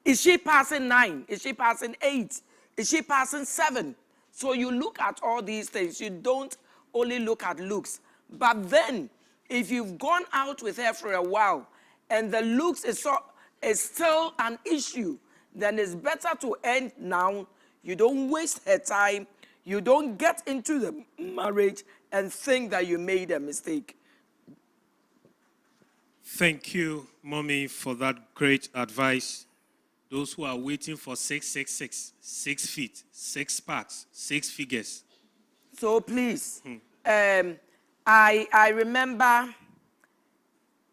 is she passing 9? Is she passing 8? Is she passing 7? So you look at all these things. You don't only look at looks. But then, if you've gone out with her for a while and the looks is still an issue, then it's better to end now. You don't waste her time. You don't get into the marriage and think that you made a mistake. Thank you, Mommy, for that great advice. Those who are waiting for 666, 6 feet, 6 packs, 6 figures. So please, I remember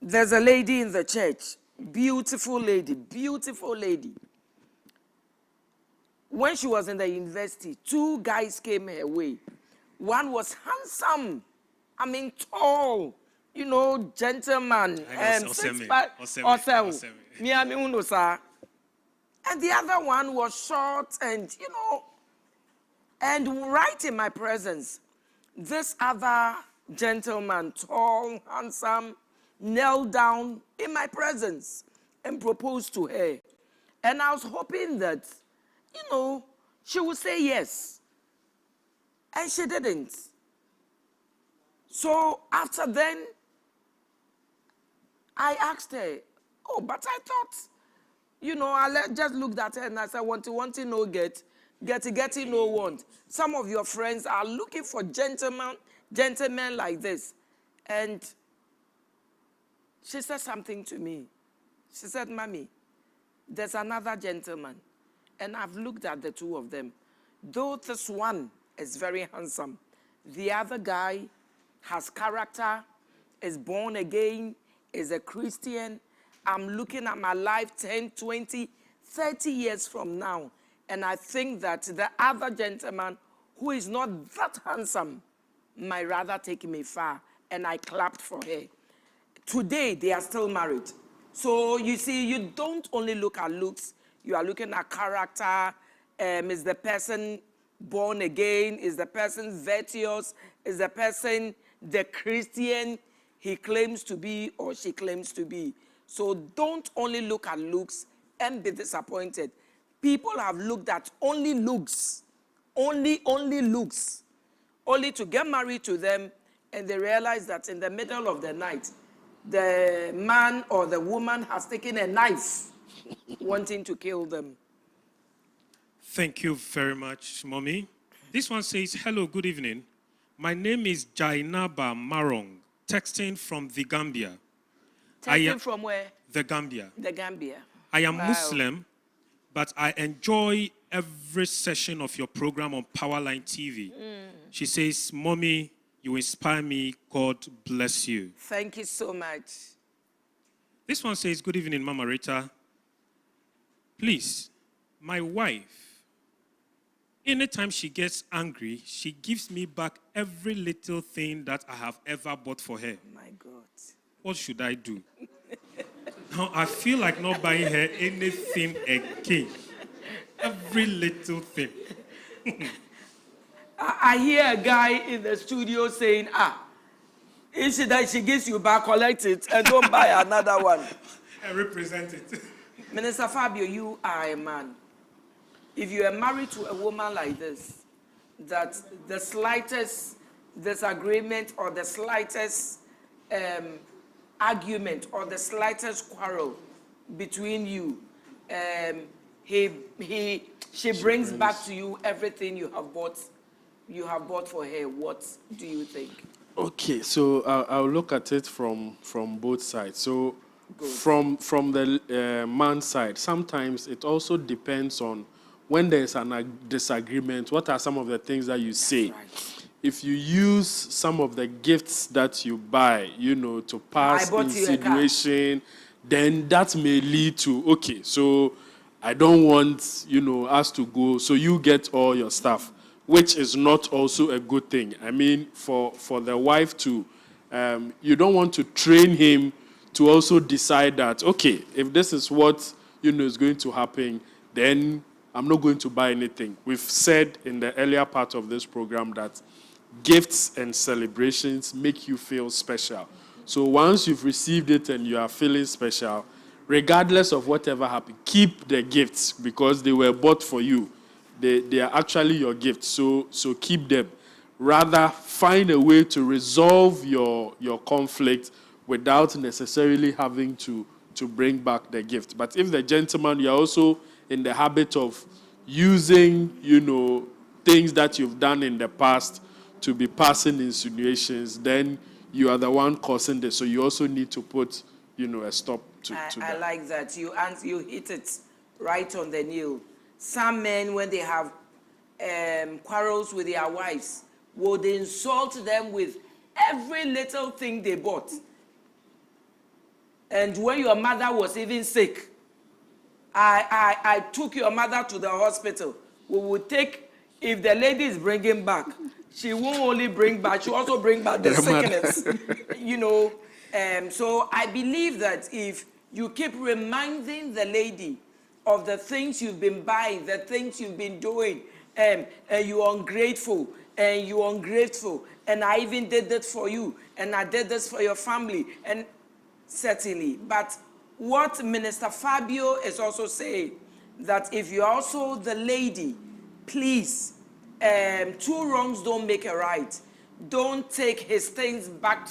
there's a lady in the church, beautiful lady. When she was in the university, 2 guys came her way. One was handsome, tall, gentleman. And the other one was short and, and right in my presence, this other gentleman, tall, handsome, knelt down in my presence and proposed to her. And I was hoping that, she would say yes. And she didn't. So after then, I asked her, oh, but I thought, I just looked at her and I said, want no get no want. Some of your friends are looking for gentlemen like this. And she said something to me. She said, Mommy, there's another gentleman. And I've looked at the 2 of them. Though this one is very handsome, the other guy has character, is born again, is a Christian. I'm looking at my life 10, 20, 30 years from now. And I think that the other gentleman who is not that handsome might rather take me far. And I clapped for her. Today, they are still married. So you see, you don't only look at looks. You are looking at character. Is the person born again? Is the person virtuous? Is the person the Christian he claims to be or she claims to be? So don't only look at looks and be disappointed. People have looked at only looks, only looks, only to get married to them, and they realize that in the middle of the night, the man or the woman has taken a knife wanting to kill them. Thank you very much, Mommy. This one says, hello, good evening. My name is Jainaba Marong, texting from the Gambia. Texting from where? The Gambia. The Gambia. I am Muslim, but I enjoy every session of your program on Powerline TV. She says, Mommy, you inspire me. God bless you. Thank you so much. This one says, good evening, Mama Rita. Please, my wife, anytime she gets angry, she gives me back every little thing that I have ever bought for her. My God. What should I do? Now, I feel like not buying her anything again. Every little thing. I hear a guy in the studio saying, if she gives you back, collect it and don't buy another one. I represent it. Minister Fabio, you are a man. If you are married to a woman like this, that the slightest disagreement or the slightest argument or the slightest quarrel between you, she brings back to you everything you have bought for her. What do you think? Okay, so I'll look at it from both sides. So from the man's side, sometimes it also depends on when there's a disagreement, what are some of the things that you say? Right. If you use some of the gifts that you buy, to pass insinuation, then that may lead to, okay, so I don't want, us to go, so you get all your stuff, which is not also a good thing. I mean, for the wife to, you don't want to train him to also decide that, okay, if this is what, is going to happen, then I'm not going to buy anything. We've said in the earlier part of this program that gifts and celebrations make you feel special. So once you've received it and you are feeling special, regardless of whatever happened, keep the gifts because they were bought for you. They are actually your gifts, so keep them. Rather, find a way to resolve your conflict without necessarily having to bring back the gift. But if the gentleman, you're also in the habit of using, things that you've done in the past to be passing insinuations, then you are the one causing this. So you also need to put, a stop to that. I like that. You hit it right on the nail. Some men, when they have quarrels with their wives, would insult them with every little thing they bought. And when your mother was even sick, I took your mother to the hospital. We would take, if the lady is bringing back, she won't only bring back, she also bring back the sickness. So I believe that if you keep reminding the lady of the things you've been buying, the things you've been doing, and you're ungrateful, and I even did this for you, and I did this for your family, and certainly. But what Minister Fabio is also saying, that if you're also the lady, please, two wrongs don't make a right. Don't take his things back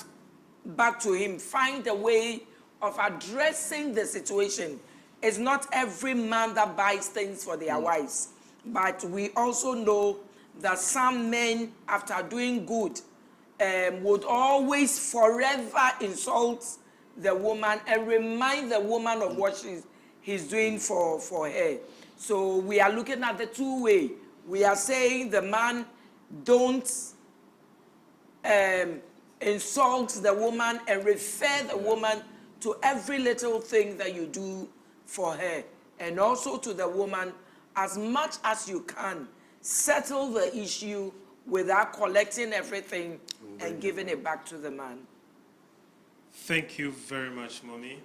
to him. Find a way of addressing the situation. It's not every man that buys things for their wives. But we also know that some men, after doing good, would always forever insult the woman and remind the woman of what he's doing for her. So we are looking at the two-way. We are saying the man don't insult the woman and refer the woman to every little thing that you do for her. And also to the woman, as much as you can, settle the issue without collecting everything and giving it back to the man. Thank you very much, Mommy.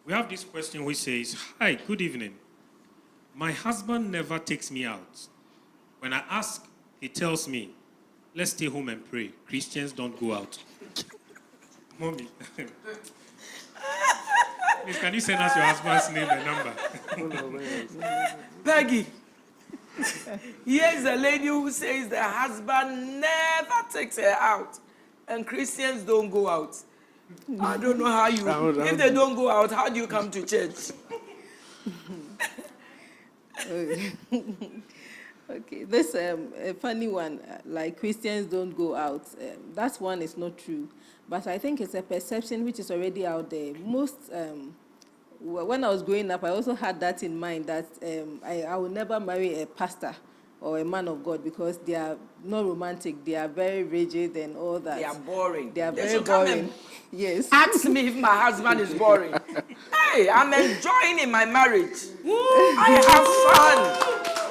We have this question which says, hi, good evening. My husband never takes me out. When I ask, he tells me, let's stay home and pray. Christians don't go out. Mommy. Please, can you send us your husband's name and number? Peggy. Here's a lady who says the husband never takes her out. And Christians don't go out. I don't know how you, if they don't go out, how do you come to church? Okay, this a funny one, like Christians don't go out. That one is not true. But I think it's a perception which is already out there. Most when I was growing up, I also had that in mind that I will never marry a pastor or a man of God because they are not romantic. They are very rigid and all that. They are boring. They are They very should come boring. and Yes. ask me if my husband is boring. Hey, I'm enjoying in my marriage. I have fun.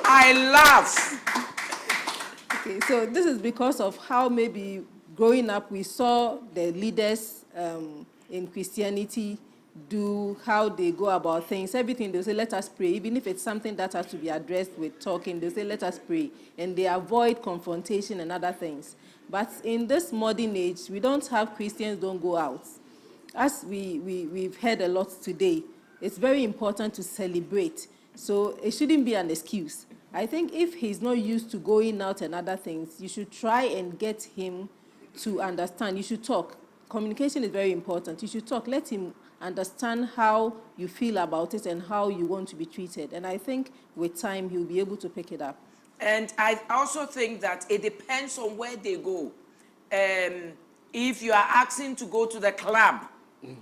I laugh. Okay, so this is because of how maybe growing up we saw the leaders in Christianity do, how they go about things, everything. They'll say, let us pray. Even if it's something that has to be addressed with talking, they'll say, let us pray. And they avoid confrontation and other things. But in this modern age, we don't have Christians don't go out. As we've heard a lot today, it's very important to celebrate. So it shouldn't be an excuse. I think if he's not used to going out and other things, you should try and get him to understand. You should talk. Communication is very important. You should talk. Let him understand how you feel about it and how you want to be treated. And I think with time, he'll be able to pick it up. And I also think that it depends on where they go. If you are asking to go to the club,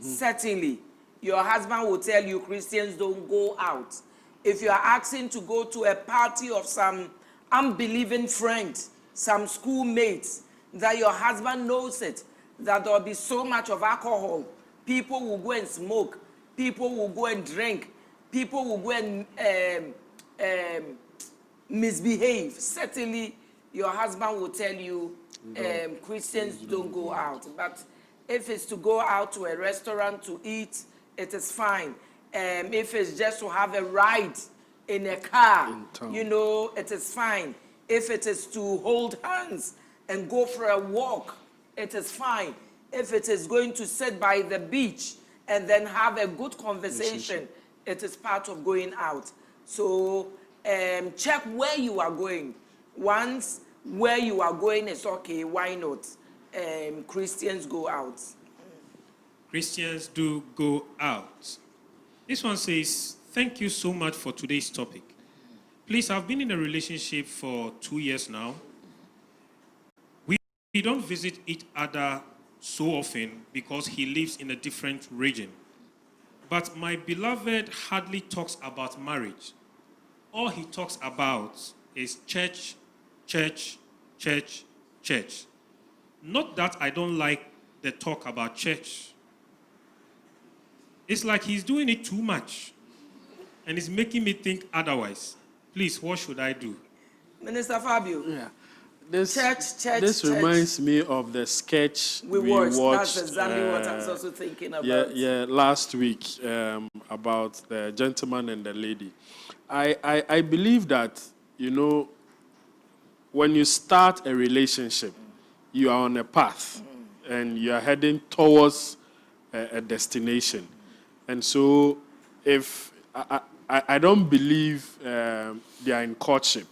certainly, your husband will tell you Christians don't go out. If you are asking to go to a party of some unbelieving friends, some schoolmates, that your husband knows it, that there will be so much of alcohol, people will go and smoke, people will go and drink, people will go and misbehave. Certainly, your husband will tell you Christians don't go out. But if it's to go out to a restaurant to eat, it is fine. If it's just to have a ride in a car, you know, it is fine. If it is to hold hands and go for a walk, it is fine. If it is going to sit by the beach and then have a good conversation, it is part of going out. So check where you are going. Once where you are going is okay, why not? Christians go out. Christians do go out. This one says, thank you so much for today's topic. Please, I've been in a relationship for 2 years now. We don't visit each other so often because he lives in a different region. But my beloved hardly talks about marriage. All he talks about is church, church, church, church. Not that I don't like the talk about church. It's like he's doing it too much. And it's making me think otherwise. Please, what should I do? Minister Fabio. Yeah. This Church. reminds me of the sketch we watched. That's exactly what I was also thinking about. Last week about the gentleman and the lady. I believe that, you know, when you start a relationship, you are on a path and you are heading towards a destination. And so if I don't believe they are in courtship,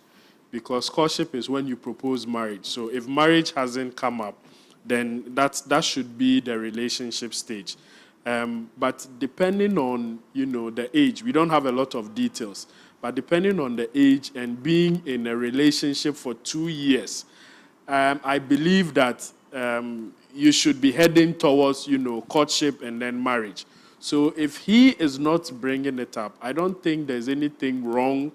because courtship is when you propose marriage. So if marriage hasn't come up, then that should be the relationship stage. But depending on, you know, the age, we don't have a lot of details, but depending on the age and being in a relationship for 2 years, I believe that you should be heading towards, you know, courtship and then marriage. So if he is not bringing it up, I don't think there's anything wrong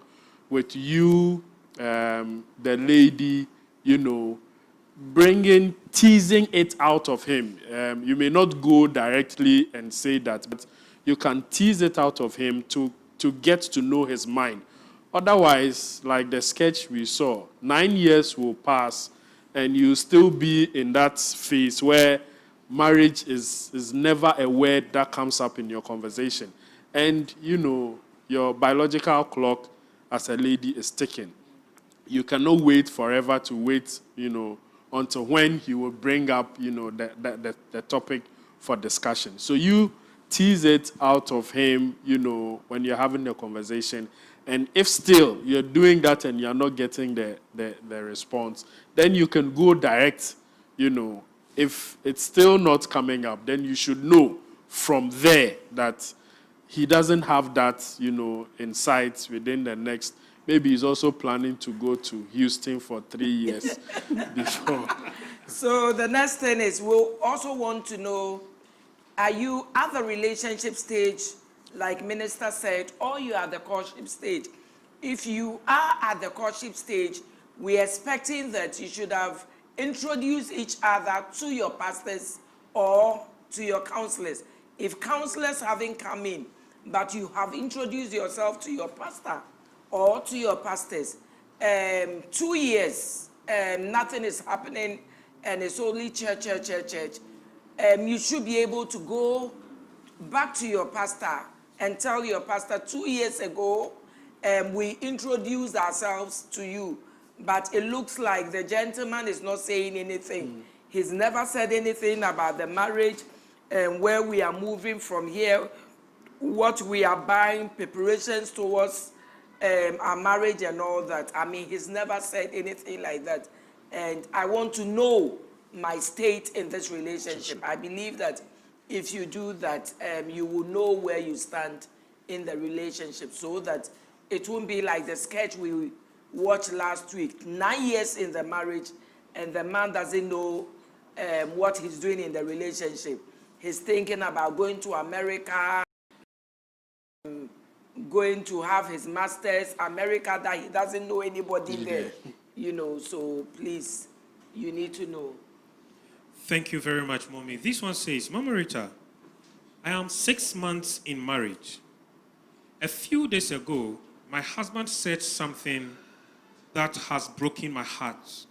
with you, the lady, you know, teasing it out of him. You may not go directly and say that, but you can tease it out of him to get to know his mind. Otherwise, like the sketch we saw, 9 years will pass and you still be in that phase where marriage is never a word that comes up in your conversation. And, you know, your biological clock as a lady is ticking. You cannot wait forever to wait, you know, until when he will bring up, you know, the topic for discussion. So you tease it out of him, you know, when you're having a conversation. And if still you're doing that and you're not getting the response, then you can go direct, you know. If it's still not coming up, then you should know from there that he doesn't have that, you know, insight within the next. Maybe he's also planning to go to Houston for 3 years before. So the next thing is, we'll also want to know, are you at the relationship stage like Minister said, or you are at the courtship stage. If you are at the courtship stage, we're expecting that you should have introduced each other to your pastors or to your counselors. If counselors haven't come in, but you have introduced yourself to your pastor or to your pastors, 2 years, nothing is happening, and it's only church, you should be able to go back to your pastor and tell your pastor, 2 years ago, we introduced ourselves to you, but it looks like the gentleman is not saying anything. He's never said anything about the marriage and where we are moving from here, what we are buying, preparations towards our marriage and all that. I mean, he's never said anything like that. And I want to know my state in this relationship. I believe that if you do that, you will know where you stand in the relationship, so that it won't be like the sketch we watched last week. 9 years in the marriage, and the man doesn't know what he's doing in the relationship. He's thinking about going to America, going to have his master's, America, that he doesn't know anybody there. You know, so please, you need to know. Thank you very much, Mommy. This one says, Mama Rita, I am 6 months in marriage. A few days ago, my husband said something that has broken my heart.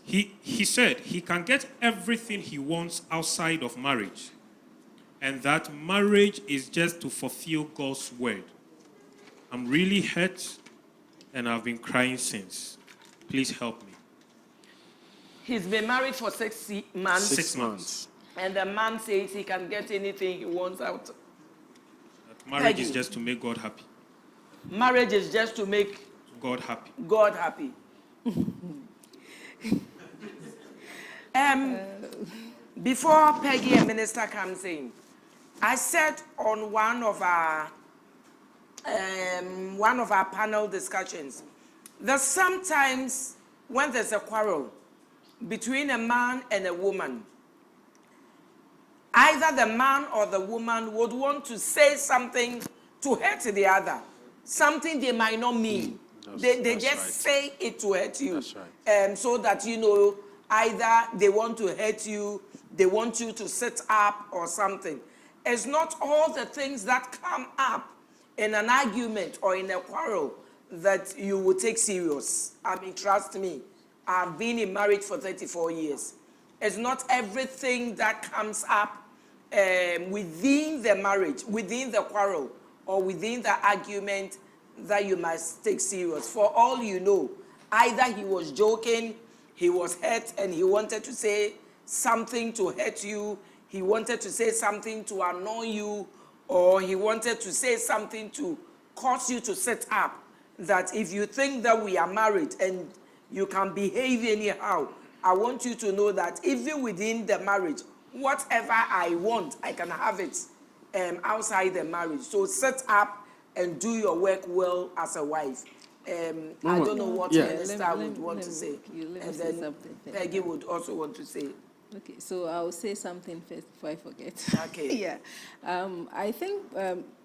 He said he can get everything he wants outside of marriage, and that marriage is just to fulfill God's word. I'm really hurt, and I've been crying since. Please help me. He's been married for 6 months. 6 months. And the man says he can get anything he wants out. That marriage is just to make God happy. Marriage is just to make God happy. God happy. Before Peggy and Minister comes in, I said on one of our panel discussions that sometimes when there's a quarrel between a man and a woman, either the man or the woman would want to say something to hurt the other, something they might not mean. They just right. Say it to hurt you. That's right. So that, you know, either they want to hurt you, they want you to sit up or something. It's not all the things that come up in an argument or in a quarrel that you will take serious. I mean, trust me, I've been in marriage for 34 years. It's not everything that comes up within the marriage, within the quarrel, or within the argument that you must take serious. For all you know, either he was joking, he was hurt, and he wanted to say something to hurt you, he wanted to say something to annoy you, or he wanted to say something to cause you to sit up. That if you think that we are married and you can behave anyhow, I want you to know that even within the marriage, whatever I want, I can have it outside the marriage. So sit up and do your work well as a wife. I don't know what Minister would want to say. And then Peggy would also want to say. Okay, so I'll say something first before I forget. Okay. Yeah. I think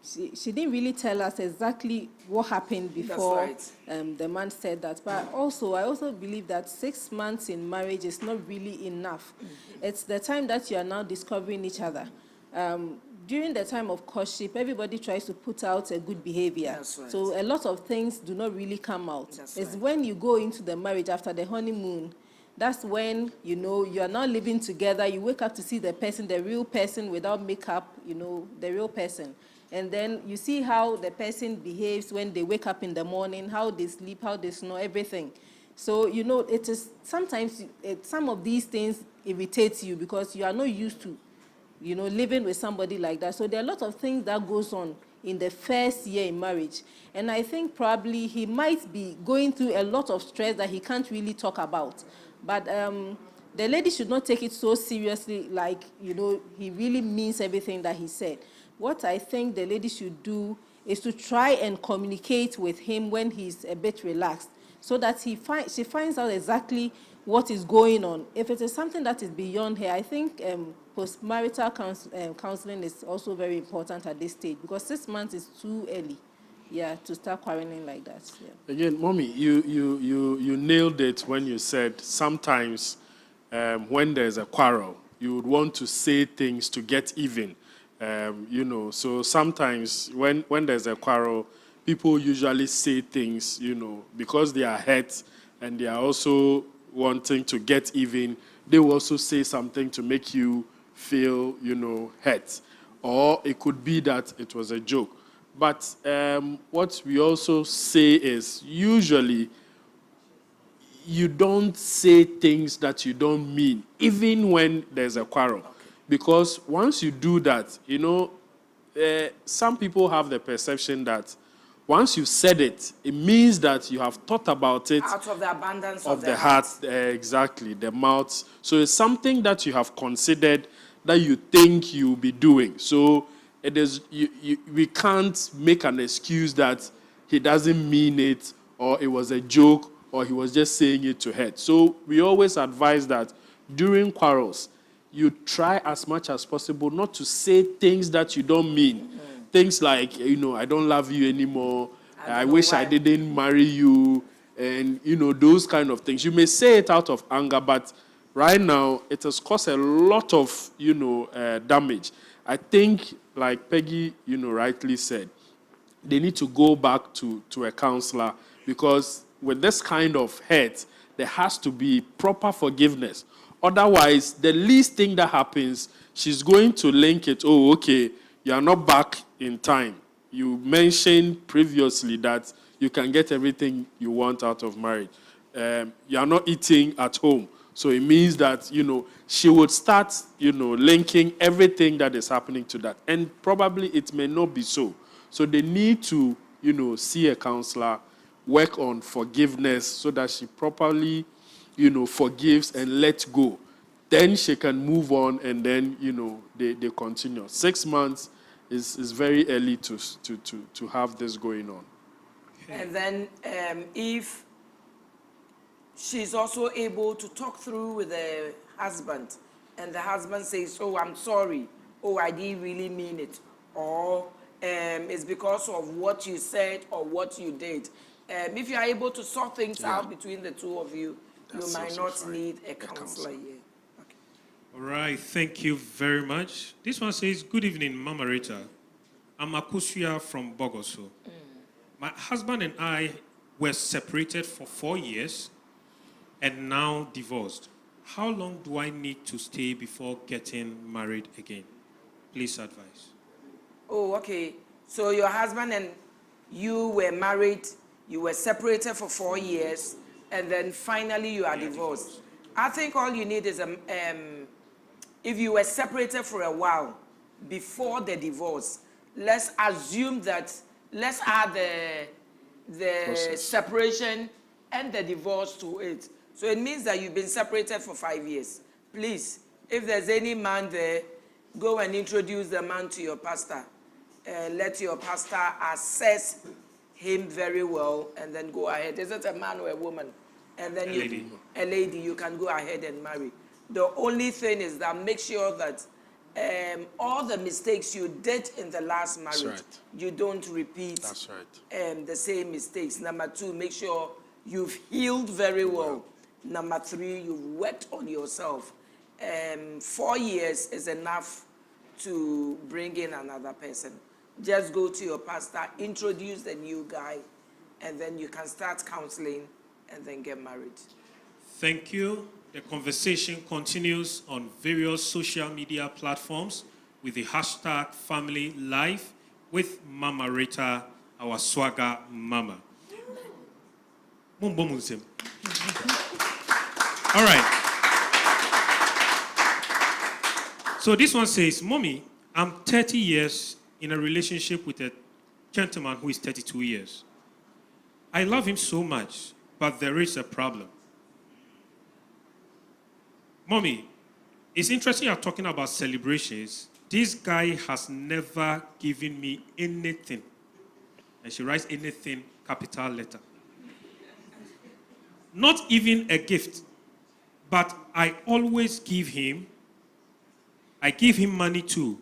she didn't really tell us exactly what happened before. That's right. The man said that. But I also believe that 6 months in marriage is not really enough. Mm-hmm. It's the time that you are now discovering each other. During the time of courtship, everybody tries to put out a good behavior. That's right. So a lot of things do not really come out. That's it's right. when you go into the marriage after the honeymoon, that's when, you know, you are now living together. You wake up to see the person, the real person without makeup, you know, the real person. And then you see how the person behaves when they wake up in the morning, how they sleep, how they snore, everything. So, you know, it is sometimes some of these things irritate you because you are not used to, you know, living with somebody like that. So there are a lot of things that goes on in the first year in marriage. And I think probably he might be going through a lot of stress that he can't really talk about. But the lady should not take it so seriously, like, you know, he really means everything that he said. What I think the lady should do is to try and communicate with him when he's a bit relaxed, so that she finds out exactly what is going on. If it is something that is beyond her, I think post-marital counseling is also very important at this stage, because 6 months is too early, to start quarreling like that. Yeah. Again, Mommy, you nailed it when you said sometimes when there's a quarrel, you would want to say things to get even. So sometimes when there's a quarrel, people usually say things, because they are hurt and they are also wanting to get even. They will also say something to make you feel, hurt. Or it could be that it was a joke. But what we also say is usually you don't say things that you don't mean, even when there's a quarrel. Okay. Because once you do that, some people have the perception that once you said it, it means that you have thought about it. Out of the abundance of the heart. Exactly, the mouth. So it's something that you have considered that you think you'll be doing. So it is. We can't make an excuse that he doesn't mean it, or it was a joke, or he was just saying it to hurt. So we always advise that during quarrels, you try as much as possible not to say things that you don't mean. Mm-hmm. Things like, I don't love you anymore. I wish I didn't marry you. And, those kind of things. You may say it out of anger, but right now, it has caused a lot of, damage. I think, like Peggy, rightly said, they need to go back to a counselor, because with this kind of hurt, there has to be proper forgiveness. Otherwise, the least thing that happens, she's going to link it, oh, okay, you are not back in time. You mentioned previously that you can get everything you want out of marriage. You are not eating at home. So it means that, she would start, linking everything that is happening to that. And probably it may not be so. So they need to, see a counselor, work on forgiveness so that she properly, forgives and lets go. Then she can move on, and then, they continue. 6 months is very early to have this going on. And then if she's also able to talk through with the husband, and the husband says, oh, I'm sorry, oh, I didn't really mean it, or it's because of what you said or what you did. If you are able to sort things out between the two of you, you might not need a counselor here. Okay. All right, thank you very much. This one says, good evening, Mama Rita. I'm Akusuya from Bogoso. My husband and I were separated for 4 years and now divorced. How long do I need to stay before getting married again? Please advise. Oh, okay. So your husband and you were married, you were separated for 4 years, and then finally you are divorced. I think all you need is, if you were separated for a while before the divorce, let's assume that, let's add the separation and the divorce to it. So it means that you've been separated for 5 years. Please, if there's any man there, go and introduce the man to your pastor. Let your pastor assess him very well, and then go ahead. Is it a man or a woman? And then a lady, you can go ahead and marry. The only thing is that make sure that all the mistakes you did in the last marriage, you don't repeat the same mistakes. Number 2, make sure you've healed very well. Number 3, you've worked on yourself. 4 years is enough to bring in another person. Just go to your pastor, introduce the new guy, and then you can start counseling and then get married. Thank you. The conversation continues on various social media platforms with the hashtag #FamilyLife with Mama Rita, our swagger mama. All right. So this one says, Mommy, I'm 30 years in a relationship with a gentleman who is 32 years. I love him so much, but there is a problem. Mommy, it's interesting you're talking about celebrations. This guy has never given me anything. And she writes anything, capital letter. Not even a gift. But I always give him money too,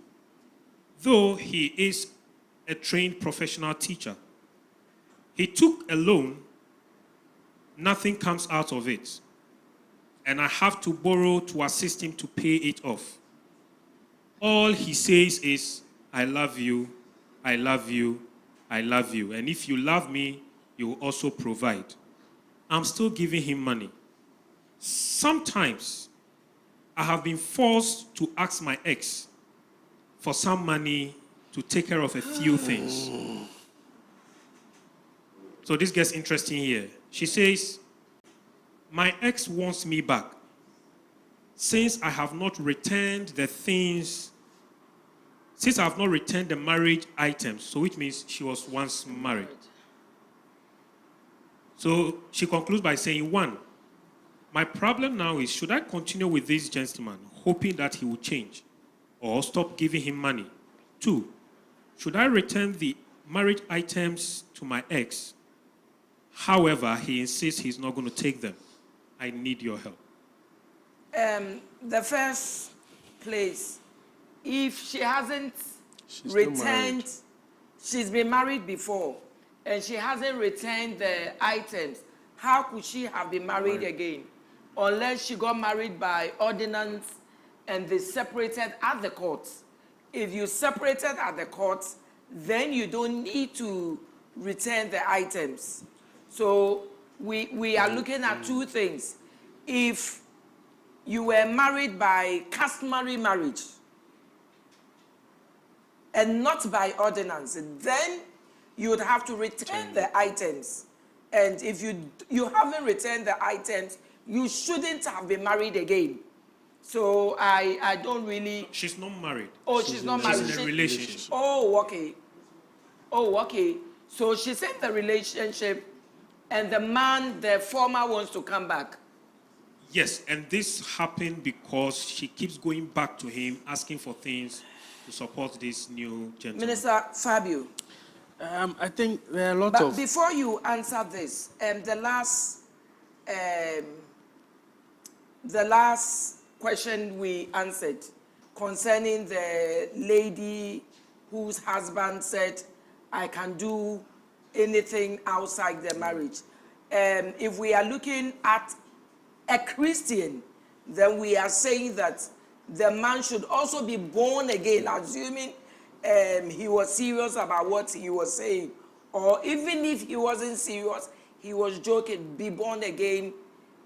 though he is a trained professional teacher. He took a loan, nothing comes out of it, and I have to borrow to assist him to pay it off. All he says is, I love you, I love you, I love you. And if you love me, you will also provide. I'm still giving him money. Sometimes I have been forced to ask my ex for some money to take care of a few things. So this gets interesting here. She says, my ex wants me back since I have not returned the things, since I have not returned the marriage items, so which means she was once married. So she concludes by saying, 1, my problem now is, should I continue with this gentleman, hoping that he will change, or stop giving him money? 2, should I return the marriage items to my ex? However, he insists he's not going to take them. I need your help. The first place, if she hasn't She's still married. returned, she's been married before, and she hasn't returned the items, how could she have been married again? Unless she got married by ordinance and they separated at the courts. If you separated at the courts, then you don't need to return the items. So we are looking at two things. If you were married by customary marriage and not by ordinance, then you would have to return the items. And if you haven't returned the items, you shouldn't have been married again. So I don't really... She's not married. Oh, she's not married. She's in a relationship. Oh, okay. Oh, okay. So she's in the relationship, and the man, the former, wants to come back. Yes, and this happened because she keeps going back to him, asking for things to support this new gentleman. Minister Fabio. I think there are a lot But of... before you answer this, the last question we answered concerning the lady whose husband said, I can do anything outside the marriage. If we are looking at a Christian, then we are saying that the man should also be born again, assuming he was serious about what he was saying. Or even if he wasn't serious, he was joking, be born again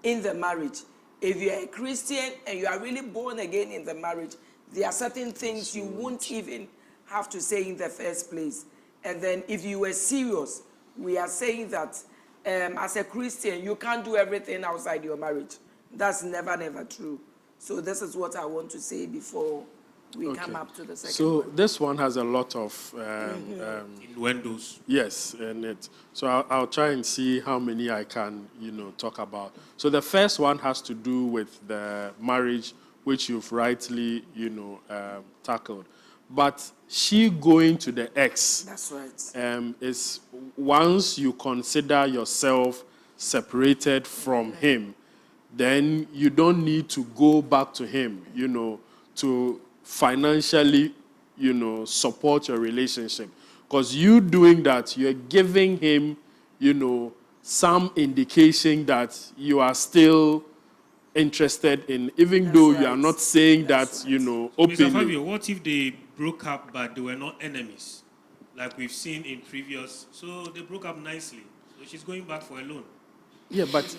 in the marriage. If you are a Christian and you are really born again in the marriage, there are certain things you won't even have to say in the first place. And then if you were serious, we are saying that as a Christian, you can't do everything outside your marriage. That's never, never true. So this is what I want to say before we come up to the second So one. this one has a lot of... innuendos. Yes, and it. So I'll try and see how many I can, talk about. So the first one has to do with the marriage, which you've rightly, tackled. But she going to the ex. That's right. Is once you consider yourself separated from him, then you don't need to go back to him, to financially, support your relationship. Because you doing that, you're giving him, some indication that you are still interested in, even though you are not saying that, openly. Mr. Fabio, what if they broke up but they were not enemies? Like we've seen in previous. So they broke up nicely. So she's going back for a loan. Yeah, but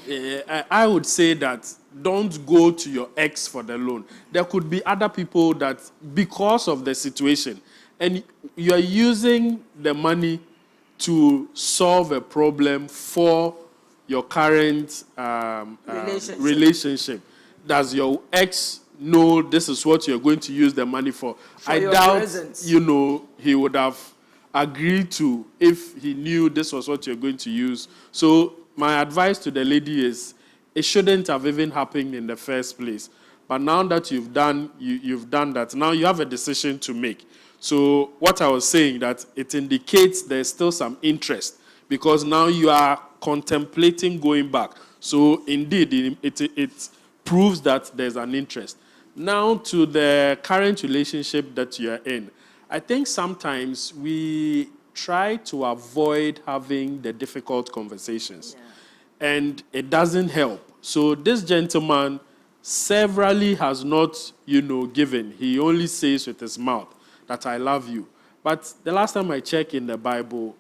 I would say that don't go to your ex for the loan. There could be other people that, because of the situation, and you are using the money to solve a problem for your current relationship. Does your ex know this is what you're going to use the money for? I doubt, presence. He would have agreed to if he knew this was what you're going to use. So my advice to the lady is, it shouldn't have even happened in the first place. But now that you've done that, now you have a decision to make. So what I was saying, that it indicates there's still some interest, because now you are contemplating going back. So indeed, it proves that there's an interest. Now, to the current relationship that you're in, I think sometimes we try to avoid having the difficult conversations. Yeah. And it doesn't help. So this gentleman severally has not, given. He only says with his mouth that I love you. But the last time I checked in the Bible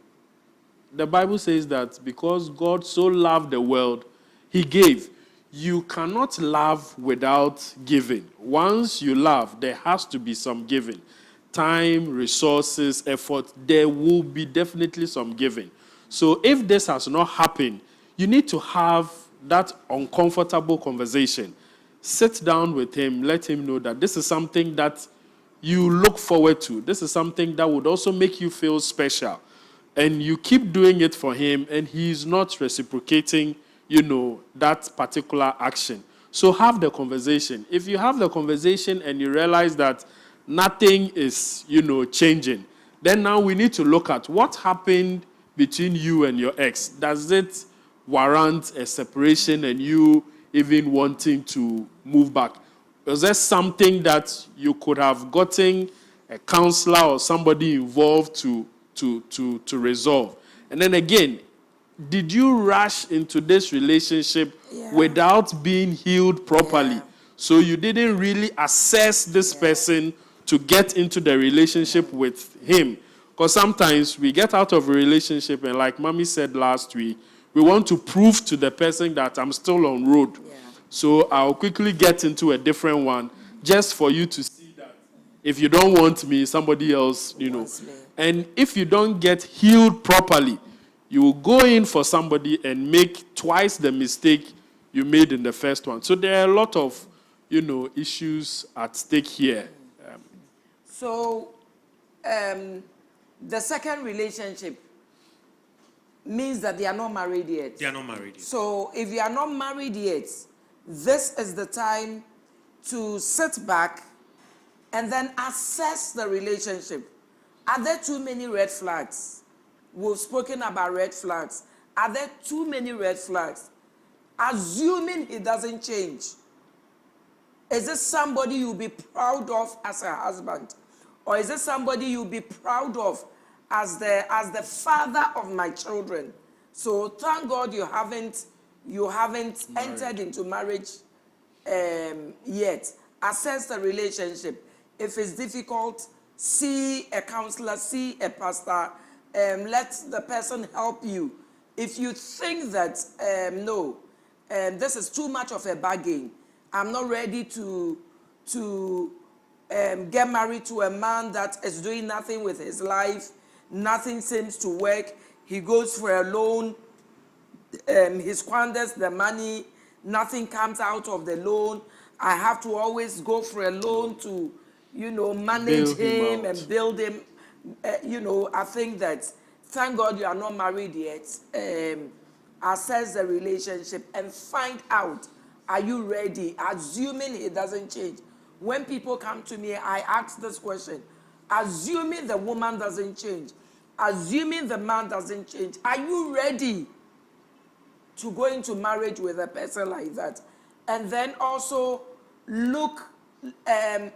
says that because God so loved the world, he gave. You cannot love without giving. Once you love, there has to be some giving. Time, resources, effort, there will be definitely some giving. So if this has not happened, you need to have that uncomfortable conversation. Sit down with him, let him know that this is something that you look forward to. This is something that would also make you feel special. And you keep doing it for him, and he's not reciprocating, that particular action. So have the conversation. If you have the conversation and you realize that nothing is, changing, then now we need to look at what happened between you and your ex. Does it warrant a separation and you even wanting to move back? Was there something that you could have gotten a counselor or somebody involved to resolve? And then again, did you rush into this relationship without being healed properly? So you didn't really assess this person to get into the relationship with him. Because sometimes we get out of a relationship and like Mommy said last week, we want to prove to the person that I'm still on road. Yeah. So I'll quickly get into a different one just for you to see that if you don't want me, somebody else, And if you don't get healed properly, you will go in for somebody and make twice the mistake you made in the first one. So there are a lot of, issues at stake here. So the second relationship means that they are not married yet. They are not married yet. So if you are not married yet, this is the time to sit back and then assess the relationship. Are there too many red flags? We've spoken about red flags. Are there too many red flags? Assuming it doesn't change. Is this somebody you'll be proud of as a husband? Or is this somebody you'll be proud of as the father of my children? So thank God you haven't entered into marriage yet. Assess the relationship. If it's difficult, see a counselor, see a pastor. Let the person help you. If you think that, this is too much of a bargain, I'm not ready to get married to a man that is doing nothing with his life, nothing seems to work, he goes for a loan, he squanders the money, nothing comes out of the loan, I have to always go for a loan to, manage him and build him. I think that, thank God you are not married yet. Assess the relationship and find out, are you ready? Assuming it doesn't change. When people come to me, I ask this question. Assuming the woman doesn't change, assuming the man doesn't change, are you ready to go into marriage with a person like that? And then also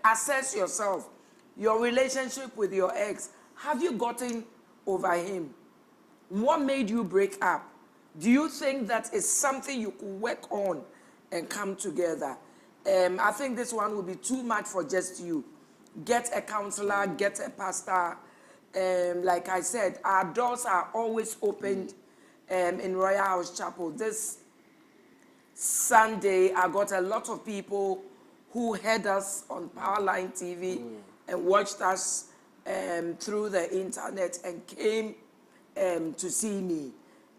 assess yourself, your relationship with your ex. Have you gotten over him? What made you break up? Do you think that is something you could work on and come together? I think this one will be too much for just you. Get a counselor, get a pastor. Like I said, our doors are always opened in Royal House Chapel. This Sunday, I got a lot of people who heard us on Powerline TV and watched us through the internet and came to see me.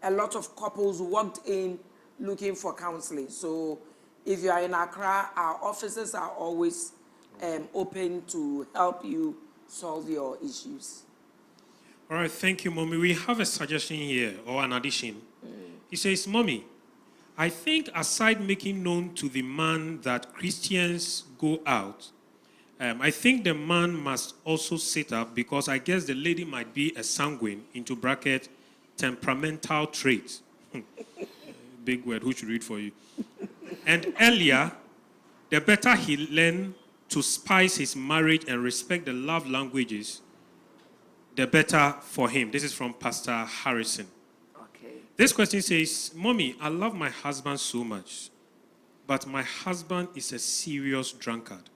A lot of couples walked in looking for counseling. So if you are in Accra, our offices are always open to help you solve your issues. All right, thank you, Mommy. We have a suggestion here, or an addition. He says, Mommy, I think aside making known to the man that Christians go out, I think the man must also sit up because I guess the lady might be a sanguine, into bracket, temperamental trait. Big word, who should read for you? And earlier, the better he learn to spice his marriage and respect the love languages, the better for him. This is from Pastor Harrison. Okay. This question says, Mommy, I love my husband so much, but my husband is a serious drunkard.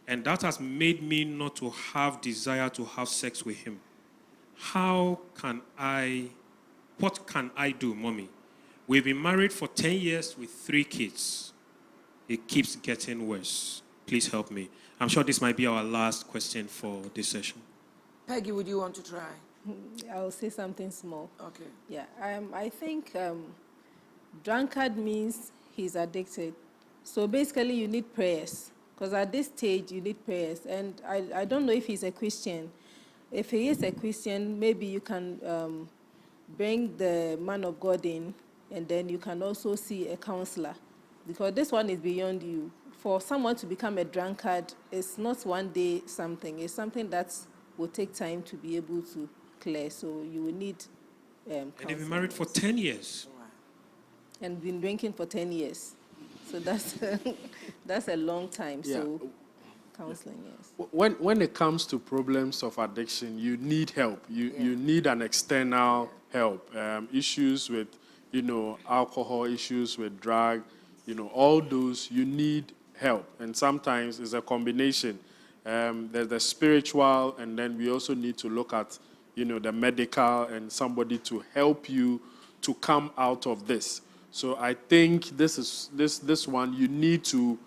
And that has made me not to have desire to have sex with him. What can I do, Mommy? We've been married for 10 years with 3 kids. It keeps getting worse. Please help me. I'm sure this might be our last question for this session. Peggy, would you want to try? I'll say something small. Okay. Yeah, I think drunkard means he's addicted. So basically, you need prayers. Because at this stage, you need prayers. And I don't know if he's a Christian. If he is a Christian, maybe you can bring the man of God in, and then you can also see a counselor. Because this one is beyond you. For someone to become a drunkard, it's not one day something. It's something that will take time to be able to clear. So you will need And they've been married for 10 years. and been drinking for 10 years. So that's a long time. Yeah. So counseling, yes. When it comes to problems of addiction, you need help. You need an external help. Issues with, alcohol, issues with drug, all those, you need help. And sometimes it's a combination. There's the spiritual, and then we also need to look at, the medical and somebody to help you to come out of this. So I think this one, you need to,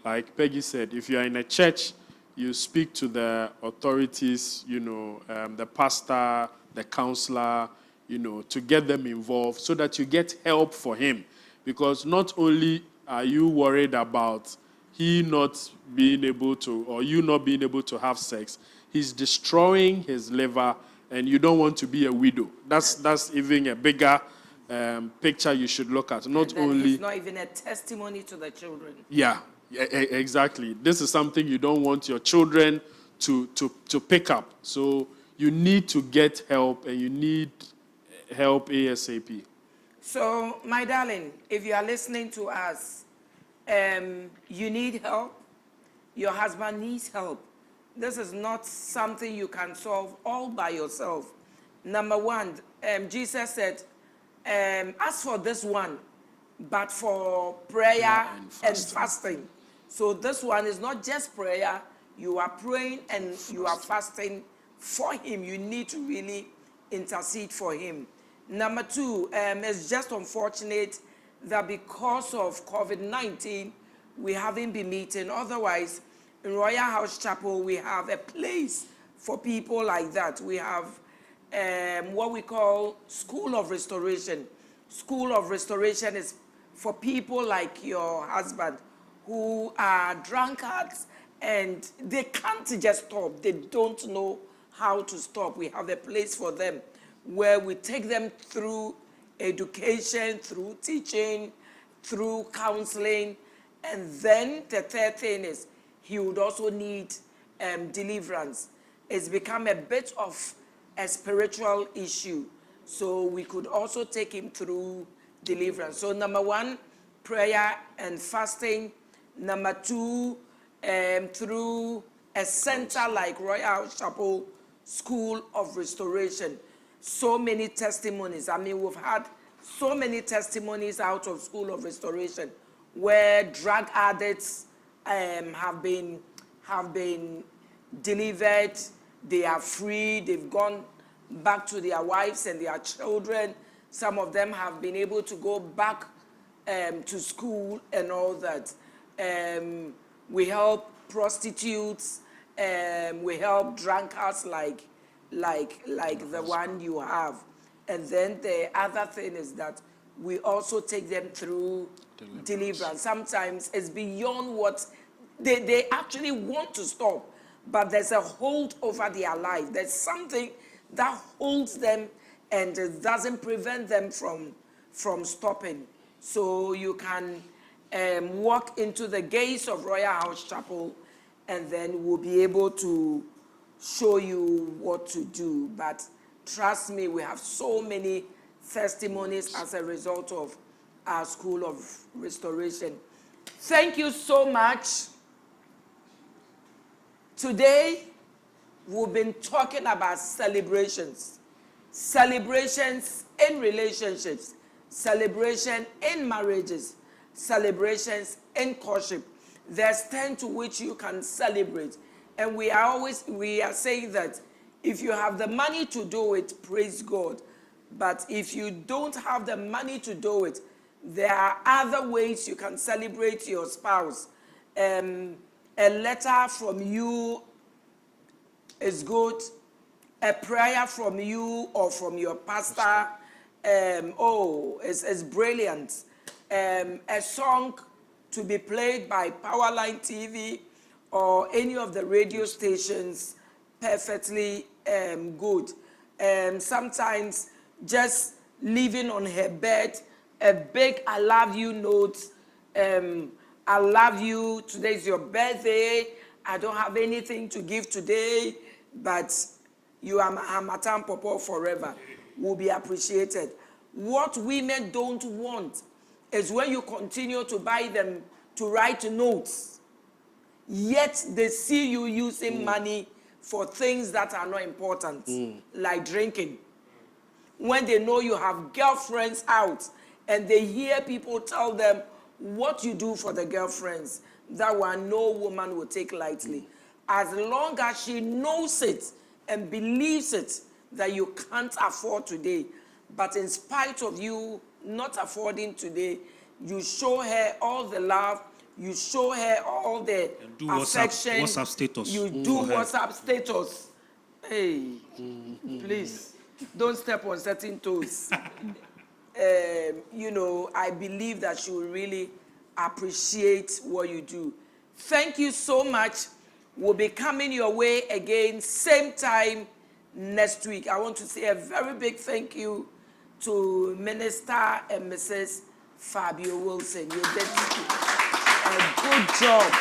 like Peggy said, if you are in a church, you speak to the authorities, the pastor, the counselor, to get them involved so that you get help for him. Because not only are you worried about he not being able to, or you not being able to have sex, he's destroying his liver, and you don't want to be a widow. That's even a bigger picture you should look at. Not only, it's not even a testimony to the children. Yeah, exactly. This is something you don't want your children to pick up. So you need to get help, and you need help ASAP. So, my darling, if you are listening to us, you need help. Your husband needs help. This is not something you can solve all by yourself. Number one, Jesus said, as for this one, but for prayer and fasting. So this one is not just prayer. You are praying and you are fasting for him. You need to really intercede for him. Number two, it's just unfortunate that because of COVID-19, we haven't been meeting. Otherwise, in Royal House Chapel, we have a place for people like that. We have what we call School of Restoration. School of Restoration is for people like your husband who are drunkards and they can't just stop. They don't know how to stop. We have a place for them where we take them through education, through teaching, through counseling. And then the third thing is he would also need deliverance. It's become a bit of a spiritual issue. So we could also take him through deliverance. So number one, prayer and fasting. Number two, through a center like Royal House Chapel School of Restoration. So many testimonies. I mean, we've had so many testimonies out of School of Restoration where drug addicts have been delivered. They are free. They've gone back to their wives and their children. Some of them have been able to go back to school and all that. We help prostitutes. We help drunkards like the one you have. And then the other thing is that we also take them through deliverance. Sometimes it's beyond what they actually want to stop, but there's a hold over their life. There's something that holds them and it doesn't prevent them from stopping. So you can walk into the gates of Royal House Chapel and then we'll be able to show you what to do. But trust me, we have so many testimonies as a result of our School of Restoration. Thank you so much. Today, we've been talking about celebrations. Celebrations in relationships. Celebration in marriages. Celebrations in courtship. There's 10 to which you can celebrate. And we are saying that if you have the money to do it, praise God. But if you don't have the money to do it, there are other ways you can celebrate your spouse. A letter from you is good. A prayer from you or from your pastor, it's brilliant. A song to be played by Powerline TV or any of the radio stations, perfectly good. Sometimes just leaving on her bed a big "I love you" note. I love you. Today's your birthday. I don't have anything to give today, but you are Hamatan Popo forever. Will be appreciated. What women don't want is when you continue to buy them to write notes, yet they see you using money for things that are not important, like drinking. When they know you have girlfriends out and they hear people tell them what you do for the girlfriends, that one no woman will take lightly. As long as she knows it and believes it, that you can't afford today, but in spite of you not affording today, you show her all the love, you show her all the affection. WhatsApp status. You do WhatsApp status. Hey, please, don't step on certain toes. I believe that she will really appreciate what you do. Thank you so much. We'll be coming your way again, same time next week. I want to say a very big thank you to Minister and Mrs. Fabio Wilson. You did a good job.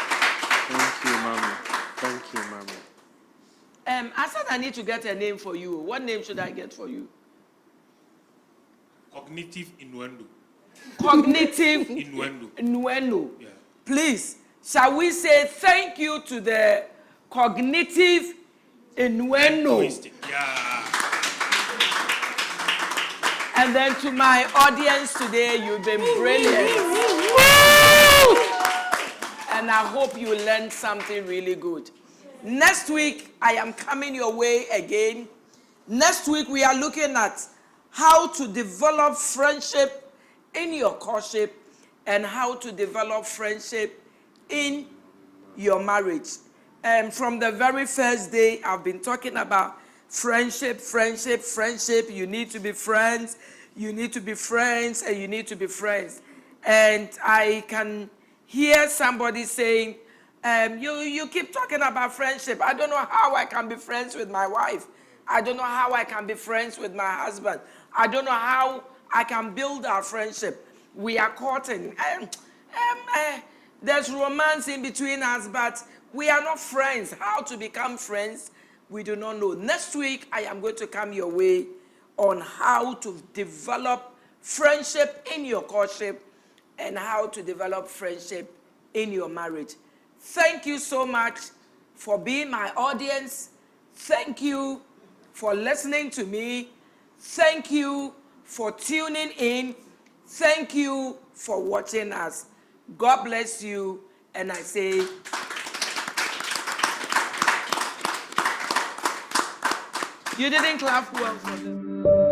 Thank you, Mommy. Thank you, Mommy. I said I need to get a name for you. What name should I get for you? Cognitive innuendo. Cognitive Innuendo. innuendo. Yeah. Please, shall we say thank you to the cognitive innuendo? Yeah. And then to my audience today, you've been brilliant. And I hope you learned something really good. Next week, I am coming your way again. Next week, we are looking at how to develop friendship in your courtship and how to develop friendship in your marriage. And from the very first day, I've been talking about friendship. You need to be friends. You need to be friends, and you need to be friends. And I can hear somebody saying, you keep talking about friendship. I don't know how I can be friends with my wife. I don't know how I can be friends with my husband. I don't know how I can build our friendship. We are courting. There's romance in between us, but we are not friends. How to become friends, we do not know. Next week, I am going to come your way on how to develop friendship in your courtship and how to develop friendship in your marriage. Thank you so much for being my audience. Thank you for listening to me. Thank you for tuning in. Thank you for watching us. God bless you. And I say, you didn't clap well for them.